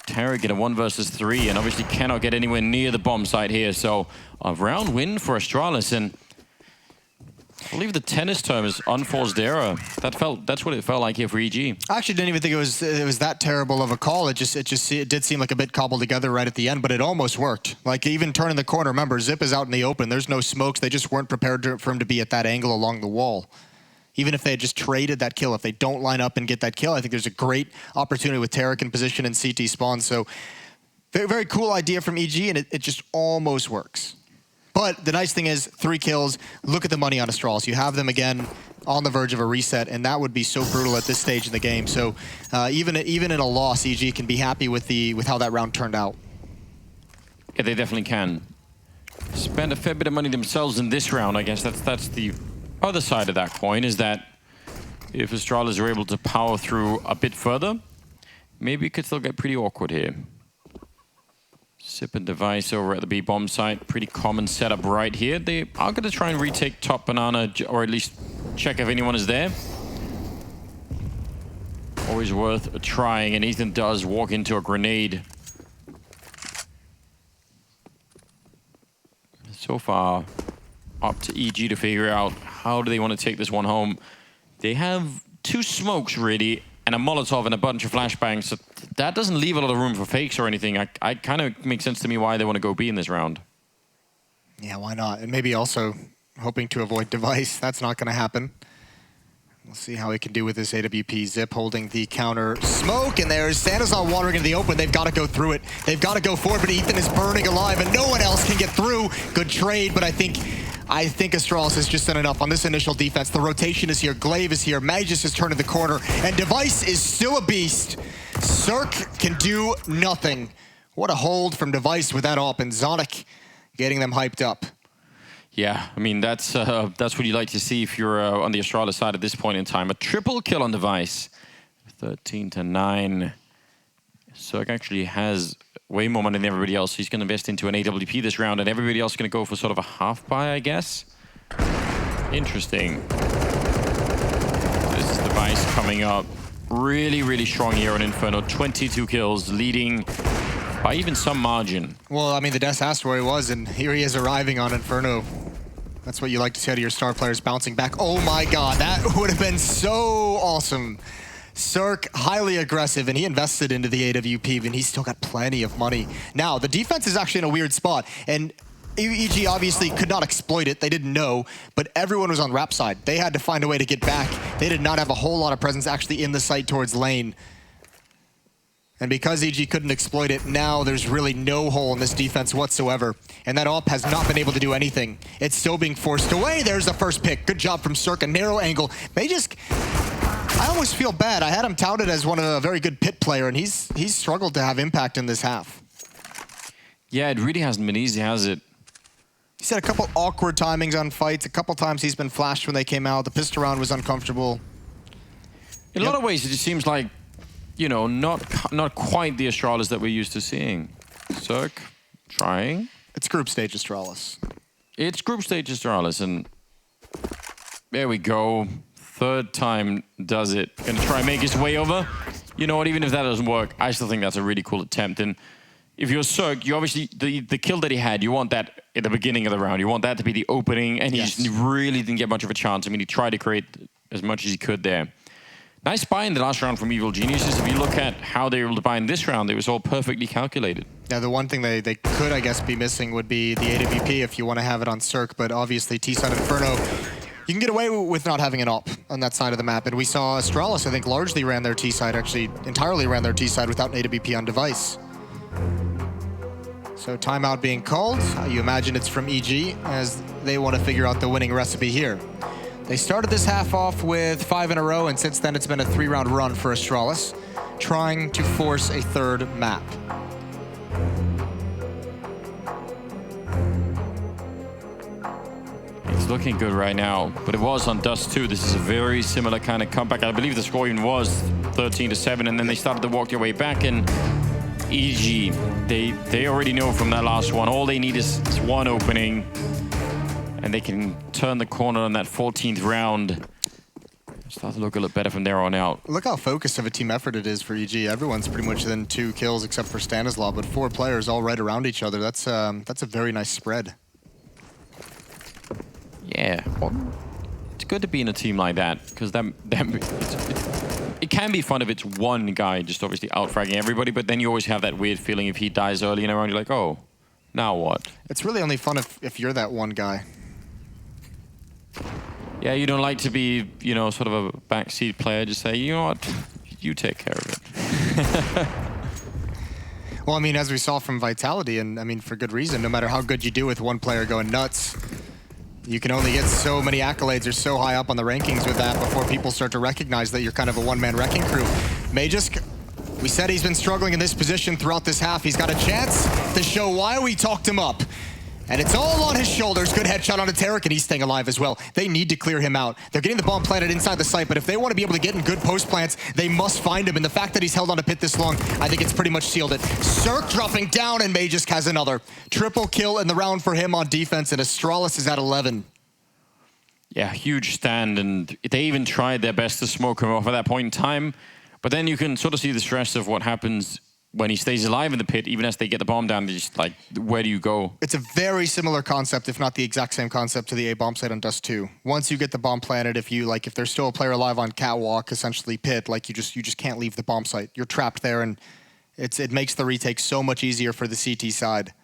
Tarek in a 1 versus 3, and obviously cannot get anywhere near the bomb site here. So a round win for Astralis, and I believe the tennis term is unforced error. That's what it felt like here for EG. I actually didn't even think it was that terrible of a call. It did seem like a bit cobbled together right at the end, but it almost worked. Like even turning the corner, remember Zip is out in the open. There's no smokes. They just weren't prepared for him to be at that angle along the wall. Even if they had just traded that kill, if they don't line up and get that kill, I think there's a great opportunity with Tarek in position and CT spawn. So very, very cool idea from EG, and it just almost works. But the nice thing is, 3 kills, look at the money on Astralis. You have them again on the verge of a reset, and that would be so brutal at this stage in the game. So even in a loss, EG can be happy with how that round turned out. Yeah, they definitely can. Spend a fair bit of money themselves in this round, I guess. That's the other side of that coin, is that if Astralis are able to power through a bit further, maybe it could still get pretty awkward here. Sip and Device over at the B bomb site. Pretty common setup right here. They are going to try and retake top banana, or at least check if anyone is there. Always worth trying, and Ethan does walk into a grenade. So far, up to EG to figure out how do they want to take this one home. They have 2 smokes, really, and a Molotov and a bunch of flashbangs. So that doesn't leave a lot of room for fakes or anything. I kind of makes sense to me why they want to go B in this round. Yeah, why not? And maybe also hoping to avoid Device. That's not going to happen. We'll see how he can do with this AWP. Zip holding the counter smoke, and there's Sanazon wandering into the open. They've got to go through it. They've got to go forward, but Ethan is burning alive, and no one else can get through. Good trade, but I think Astralis has just done enough on this initial defense. The rotation is here. Glaive is here. Magus has turned in the corner, and Device is still a beast. Cirque can do nothing. What a hold from Device with that op, and Zonic getting them hyped up. Yeah, I mean, that's what you like to see if you're on the Astralis side at this point in time. A triple kill on Device. 13-9. Cirque actually has way more money than everybody else. He's going to invest into an AWP this round, and everybody else is going to go for sort of a half buy, I guess. Interesting. This is Device coming up really, really strong here on Inferno. 22 kills, leading by even some margin. Well, I mean, the Death asked where he was, and here he is arriving on Inferno. That's what you like to see out of your star players bouncing back. Oh my god, that would have been so awesome. Cirque, highly aggressive, and he invested into the AWP, and he's still got plenty of money. Now, the defense is actually in a weird spot, and EG obviously could not exploit it. They didn't know, but everyone was on Rap side. They had to find a way to get back. They did not have a whole lot of presence actually in the site towards lane. And because EG couldn't exploit it, now there's really no hole in this defense whatsoever. And that op has not been able to do anything. It's still being forced away. There's the first pick. Good job from Cirque. A narrow angle. I almost feel bad. I had him touted as a very good pit player, and he's struggled to have impact in this half. Yeah, it really hasn't been easy, has it? He's had a couple awkward timings on fights. A couple times he's been flashed when they came out. The pistol round was uncomfortable. In a lot of ways, it just seems like, you know, not quite the Astralis that we're used to seeing. Cirque, trying. It's group stage Astralis. It's group stage Astralis, and there we go. Third time does it. Gonna try and make his way over. You know what, even if that doesn't work, I still think that's a really cool attempt. And if you're Cirque, you obviously, the kill that he had, you want that at the beginning of the round. You want that to be the opening, and he just really didn't get much of a chance. I mean, he tried to create as much as he could there. Nice buy in the last round from Evil Geniuses. If you look at how they were able to buy in this round, it was all perfectly calculated. Yeah, the one thing they could, I guess, be missing would be the AWP if you want to have it on Cirque, but obviously T-side Inferno, you can get away with not having an op on that side of the map. And we saw Astralis, I think, largely ran their T-side, actually entirely ran their T-side without an AWP on Device. So timeout being called. You imagine it's from EG as they want to figure out the winning recipe here. They started this half off with 5 in a row, and since then it's been a 3-round run for Astralis, trying to force a third map. It's looking good right now, but it was on Dust 2. This is a very similar kind of comeback. I believe the score even was 13-7, and then they started to walk their way back, and EG, they already know from that last one, all they need is one opening, and they can turn the corner on that 14th round. Start to look a little better from there on out. Look how focused of a team effort it is for EG. Everyone's pretty much within 2 kills except for Stanislav, but 4 players all right around each other. That's a very nice spread. Yeah, well, it's good to be in a team like that, because it can be fun if it's one guy just obviously out-fragging everybody, but then you always have that weird feeling if he dies early in a round, you're like, oh, now what? It's really only fun if you're that one guy. Yeah, you don't like to be, you know, sort of a backseat player. Just say, you know what, you take care of it. Well, I mean, as we saw from Vitality, and I mean, for good reason, no matter how good you do with one player going nuts, you can only get so many accolades or so high up on the rankings with that before people start to recognize that you're kind of a one-man wrecking crew. Magisk, we said he's been struggling in this position throughout this half. He's got a chance to show why we talked him up. And it's all on his shoulders. Good headshot onto Tarek, and he's staying alive as well. They need to clear him out. They're getting the bomb planted inside the site, but if they want to be able to get in good post plants, they must find him. And the fact that he's held on a pit this long, I think it's pretty much sealed it. Cirque dropping down, and Magisk has another. Triple kill in the round for him on defense, and Astralis is at 11. Yeah, huge stand, and they even tried their best to smoke him off at that point in time. But then you can sort of see the stress of what happens when he stays alive in the pit, even as they get the bomb down. They're just like, where do you go? It's a very similar concept, if not the exact same concept, to the A bomb site on Dust 2. Once you get the bomb planted, if there's still a player alive on catwalk, essentially pit, like you just can't leave the bomb site. You're trapped there, and it makes the retake so much easier for the CT side.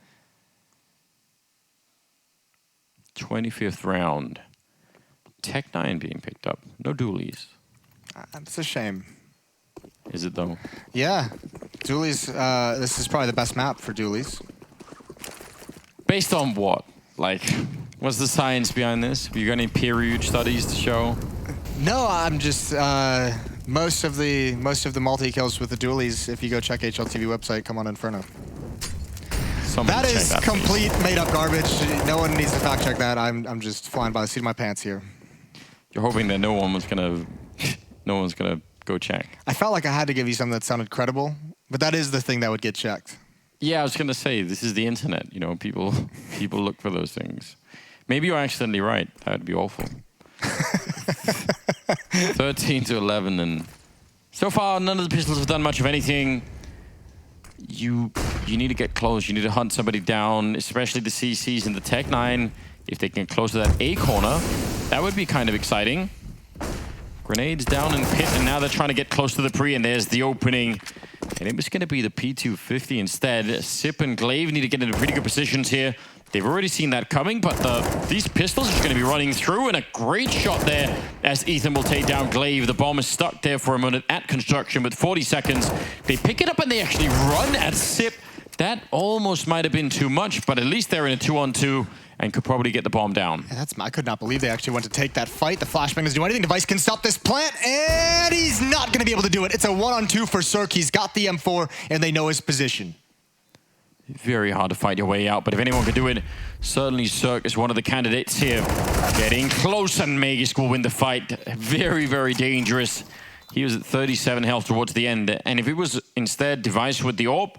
25th round. Tech9 being picked up. No dualies. It's a shame. Is it though? Yeah. Dualies, this is probably the best map for dualies. Based on what? Like, what's the science behind this? Have you got any peer-reviewed studies to show? No, I'm just most of the multi-kills with the dualies, if you go check HLTV website, come on Inferno. That is complete made-up garbage. No one needs to fact-check that. I'm just flying by the seat of my pants here. You're hoping that no one's gonna go check. I felt like I had to give you something that sounded credible, but that is the thing that would get checked. Yeah, I was gonna say, this is the internet. You know, people look for those things. Maybe you're accidentally right. That would be awful. 13-11, and so far none of the pistols have done much of anything. You need to get close. You need to hunt somebody down, especially the CCs and the Tech9. If they can get close to that A corner, that would be kind of exciting. Grenades down in pit, and now they're trying to get close to the pre, and there's the opening. And it was going to be the P250 instead. Sip and Glaive need to get into pretty good positions here. They've already seen that coming, but these pistols are just going to be running through, and a great shot there as Ethan will take down Glaive. The bomb is stuck there for a minute at construction with 40 seconds. They pick it up and they actually run at Sip. That almost might have been too much, but at least they're in a 2-on-2 and could probably get the bomb down. Yeah, I could not believe they actually went to take that fight. The flashbang doesn't do anything. Device can stop this plant, and he's not going to be able to do it. It's a 1-on-2 for Cirque. He's got the M4, and they know his position. Very hard to fight your way out, but if anyone could do it, certainly Cirque is one of the candidates here. Getting close, and Magisk will win the fight. Very, very dangerous. He was at 37 health towards the end, and if it was instead Device with the AWP,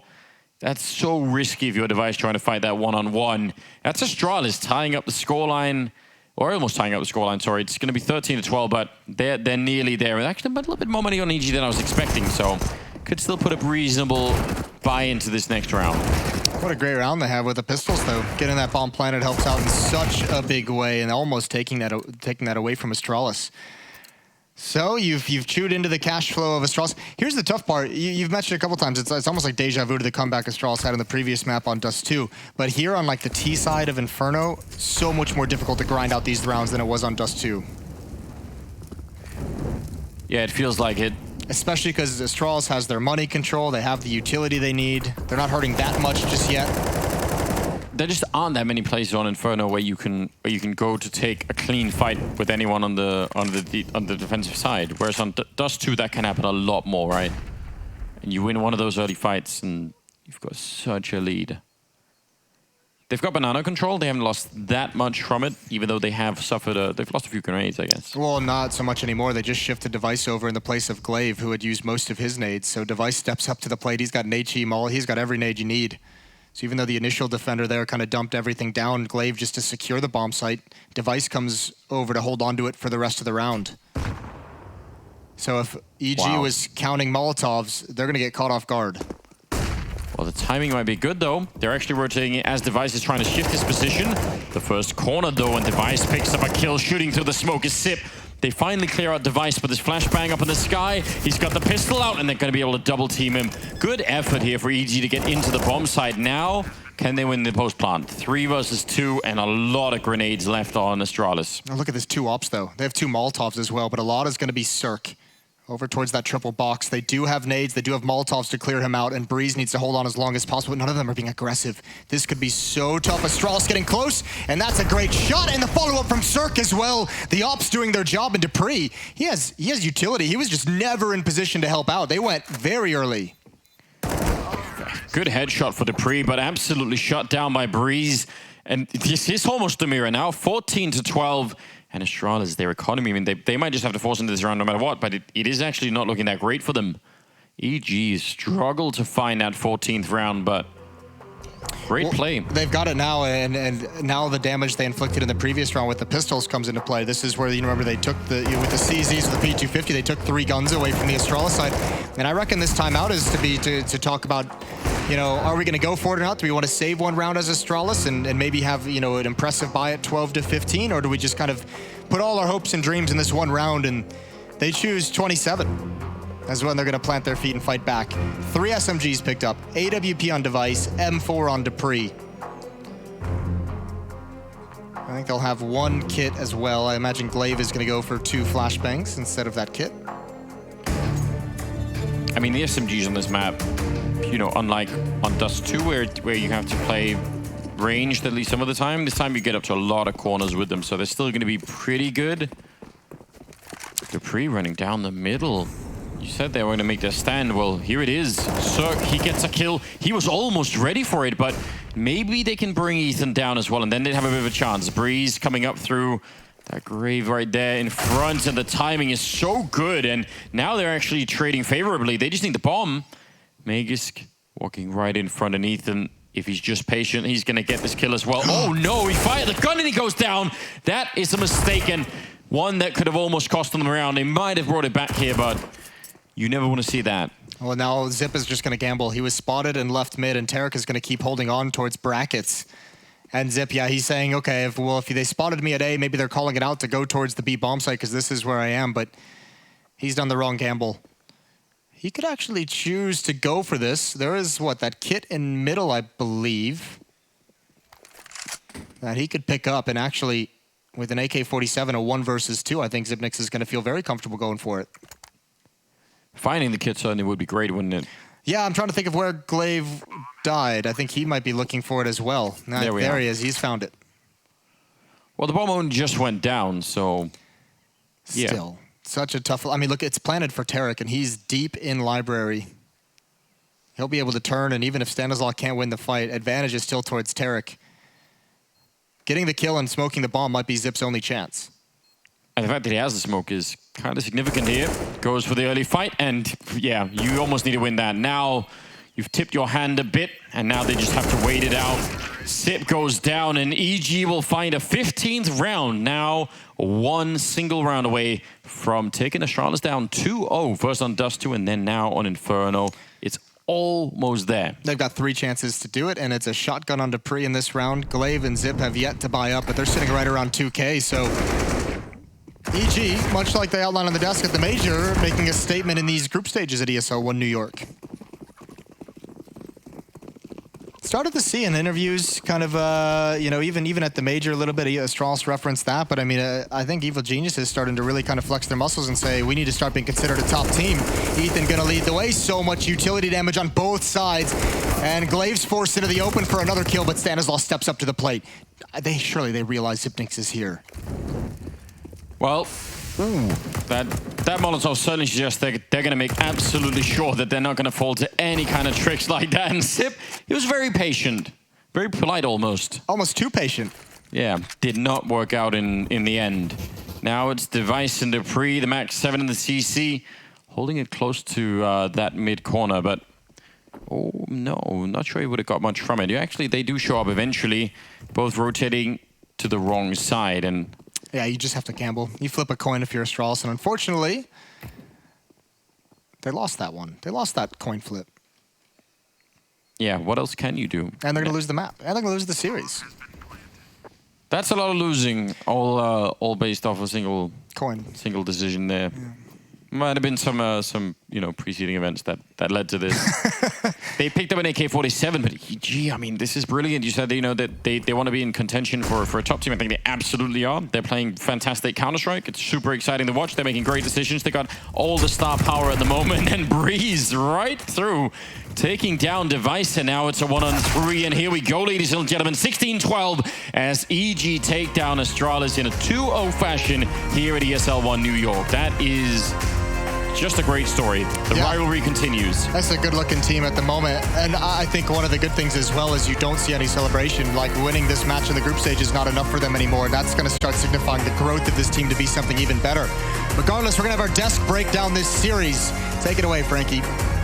that's so risky if you're Device trying to fight that one-on-one. That's Astralis tying up the scoreline, or almost tying up the scoreline, sorry. It's going to be 13-12, but they're nearly there. And actually, a little bit more money on EG than I was expecting, so could still put a reasonable buy into this next round. What a great round they have with the pistols, though. Getting that bomb planted helps out in such a big way, and almost taking that away from Astralis. So you've chewed into the cash flow of Astralis. Here's the tough part. You've mentioned a couple times. It's almost like deja vu to the comeback Astralis had in the previous map on Dust 2. But here on like the T side of Inferno, so much more difficult to grind out these rounds than it was on Dust 2. Yeah, it feels like it. Especially because Astralis has their money control. They have the utility they need. They're not hurting that much just yet. there just aren't that many places on Inferno where you can go to take a clean fight with anyone on the defensive side. Whereas on Dust 2, that can happen a lot more, right? And you win one of those early fights, and you've got such a lead. They've got banana control. They haven't lost that much from it, even though they have suffered they've lost a few grenades, I guess. Well, not so much anymore. They just shifted Device over in the place of Glaive, who had used most of his nades. So Device steps up to the plate. He's got nade team all. He's got every nade you need. So even though the initial defender there kind of dumped everything down, Glaive just to secure the bomb site, Device comes over to hold on to it for the rest of the round. So if EG was counting Molotovs, they're going to get caught off guard. Well, the timing might be good, though. They're actually rotating it as Device is trying to shift his position. The first corner, though, and Device picks up a kill, shooting through the smoke is Sip. They finally clear out Device, but this flashbang up in the sky. He's got the pistol out, and they're going to be able to double team him. Good effort here for EG to get into the bomb site. Now, can they win the post plant? 3 versus 2, and a lot of grenades left on Astralis. Oh, look at this 2 ops, though. They have 2 Molotovs as well, but a lot is going to be Cirque. Over towards that triple box. They do have nades, they do have Molotovs to clear him out, and Breeze needs to hold on as long as possible. None of them are being aggressive. This could be so tough. Astralis getting close, and that's a great shot, and the follow-up from Cirque as well. The ops doing their job, and Dupree, he has utility. He was just never in position to help out. They went very early. Good headshot for Dupree, but absolutely shut down by Breeze. And this is almost the mirror now, 14-12. And Astralis, their economy, I mean, they might just have to force into this round no matter what, but it is actually not looking that great for them. EG struggled to find that 14th round, but great play. They've got it now, and now the damage they inflicted in the previous round with the pistols comes into play. This is where, you remember, they took with the CZs, the P250, they took 3 guns away from the Astralis side. And I reckon this timeout is to talk about, are we going to go for it or not? Do we want to save 1 round as Astralis and maybe have, an impressive buy at 12-15? Or do we just kind of put all our hopes and dreams in this 1 round and they choose 27? That's when they're going to plant their feet and fight back. 3 SMGs picked up, AWP on Device, M4 on Dupree. I think they'll have 1 kit as well. I imagine Glaive is going to go for 2 flashbangs instead of that kit. I mean, the SMGs on this map, unlike on Dust 2, where you have to play ranged at least some of the time, this time you get up to a lot of corners with them, so they're still going to be pretty good. Dupree running down the middle. You said they were going to make their stand. Well, here it is. Cirque, he gets a kill. He was almost ready for it, but maybe they can bring Ethan down as well, and then they'd have a bit of a chance. Breeze coming up through that grave right there in front, and the timing is so good, and now they're actually trading favorably. They just need the bomb. Magisk walking right in front of Ethan. If he's just patient, he's going to get this kill as well. Oh no, he fired the gun and he goes down. That is a mistake, and one that could have almost cost them the round. They might have brought it back here, but you never want to see that. Well, now Zip is just going to gamble. He was spotted and left mid, and Tarek is going to keep holding on towards brackets. And Zip, yeah, he's saying, okay, if they spotted me at A, maybe they're calling it out to go towards the B bomb site because this is where I am, but he's done the wrong gamble. He could actually choose to go for this. There is, that kit in middle, I believe, that he could pick up, and actually, with an AK-47, a 1 versus 2, I think Zipnix is going to feel very comfortable going for it. Finding the kit certainly would be great, wouldn't it? Yeah, I'm trying to think of where Glaive died. I think he might be looking for it as well. There he is. He's found it. Well, the bomb only just went down, so yeah. Still, such a tough... I mean, look, it's planted for Tarek, and he's deep in library. He'll be able to turn, and even if Stanislaw can't win the fight, advantage is still towards Tarek. Getting the kill and smoking the bomb might be Zip's only chance. And the fact that he has the smoke is kind of significant here. Goes for the early fight, and yeah, you almost need to win that. Now, you've tipped your hand a bit, and now they just have to wait it out. Sip goes down, and EG will find a 15th round. Now, 1 single round away from taking Astralis down 2-0. First on Dust 2, and then now on Inferno. It's almost there. They've got 3 chances to do it, and it's a shotgun on Dupree in this round. Glaive and Zip have yet to buy up, but they're sitting right around 2K, so... EG, much like they outlined on the desk at the Major, making a statement in these group stages at ESL One New York. Let's started to see in interviews, kind of, you know, even at the major a little bit, Astralis referenced that, but I mean, I think Evil Genius is starting to really kind of flex their muscles and say, we need to start being considered a top team. Ethan gonna lead the way, so much utility damage on both sides, and Glaive's forced into the open for another kill, but Stanislav steps up to the plate. Surely they realize Hypnix is here. Well, that Molotov certainly suggests they're going to make absolutely sure that they're not going to fall to any kind of tricks like that. And Sip, he was very patient, very polite almost. Almost too patient. Yeah, did not work out in the end. Now it's Device and Dupree, the max 7 in the CC, holding it close to that mid corner, but oh no, not sure he would have got much from it. They do show up eventually, both rotating to the wrong side, and yeah, you just have to gamble. You flip a coin if you're Astralis, and unfortunately, they lost that one. They lost that coin flip. Yeah, what else can you do? And they're going to lose the map. And they're going to lose the series. That's a lot of losing, all based off a single decision there. Yeah. Might have been some preceding events that led to this. They picked up an AK-47, but gee, I mean, this is brilliant. You said that they want to be in contention for a top team. I think they absolutely are. They're playing fantastic Counter-Strike. It's super exciting to watch. They're making great decisions. They got all the star power at the moment, and Breeze right through, taking down Device, and now it's a 1-on-3, and here we go, ladies and gentlemen. 16-12 as EG take down Astralis in a 2-0 fashion here at ESL One New York. That is just a great story. The rivalry continues. That's a good-looking team at the moment. And I think one of the good things as well is you don't see any celebration. Like, winning this match in the group stage is not enough for them anymore. That's going to start signifying the growth of this team to be something even better. Regardless, we're going to have our desk break down this series. Take it away, Frankie.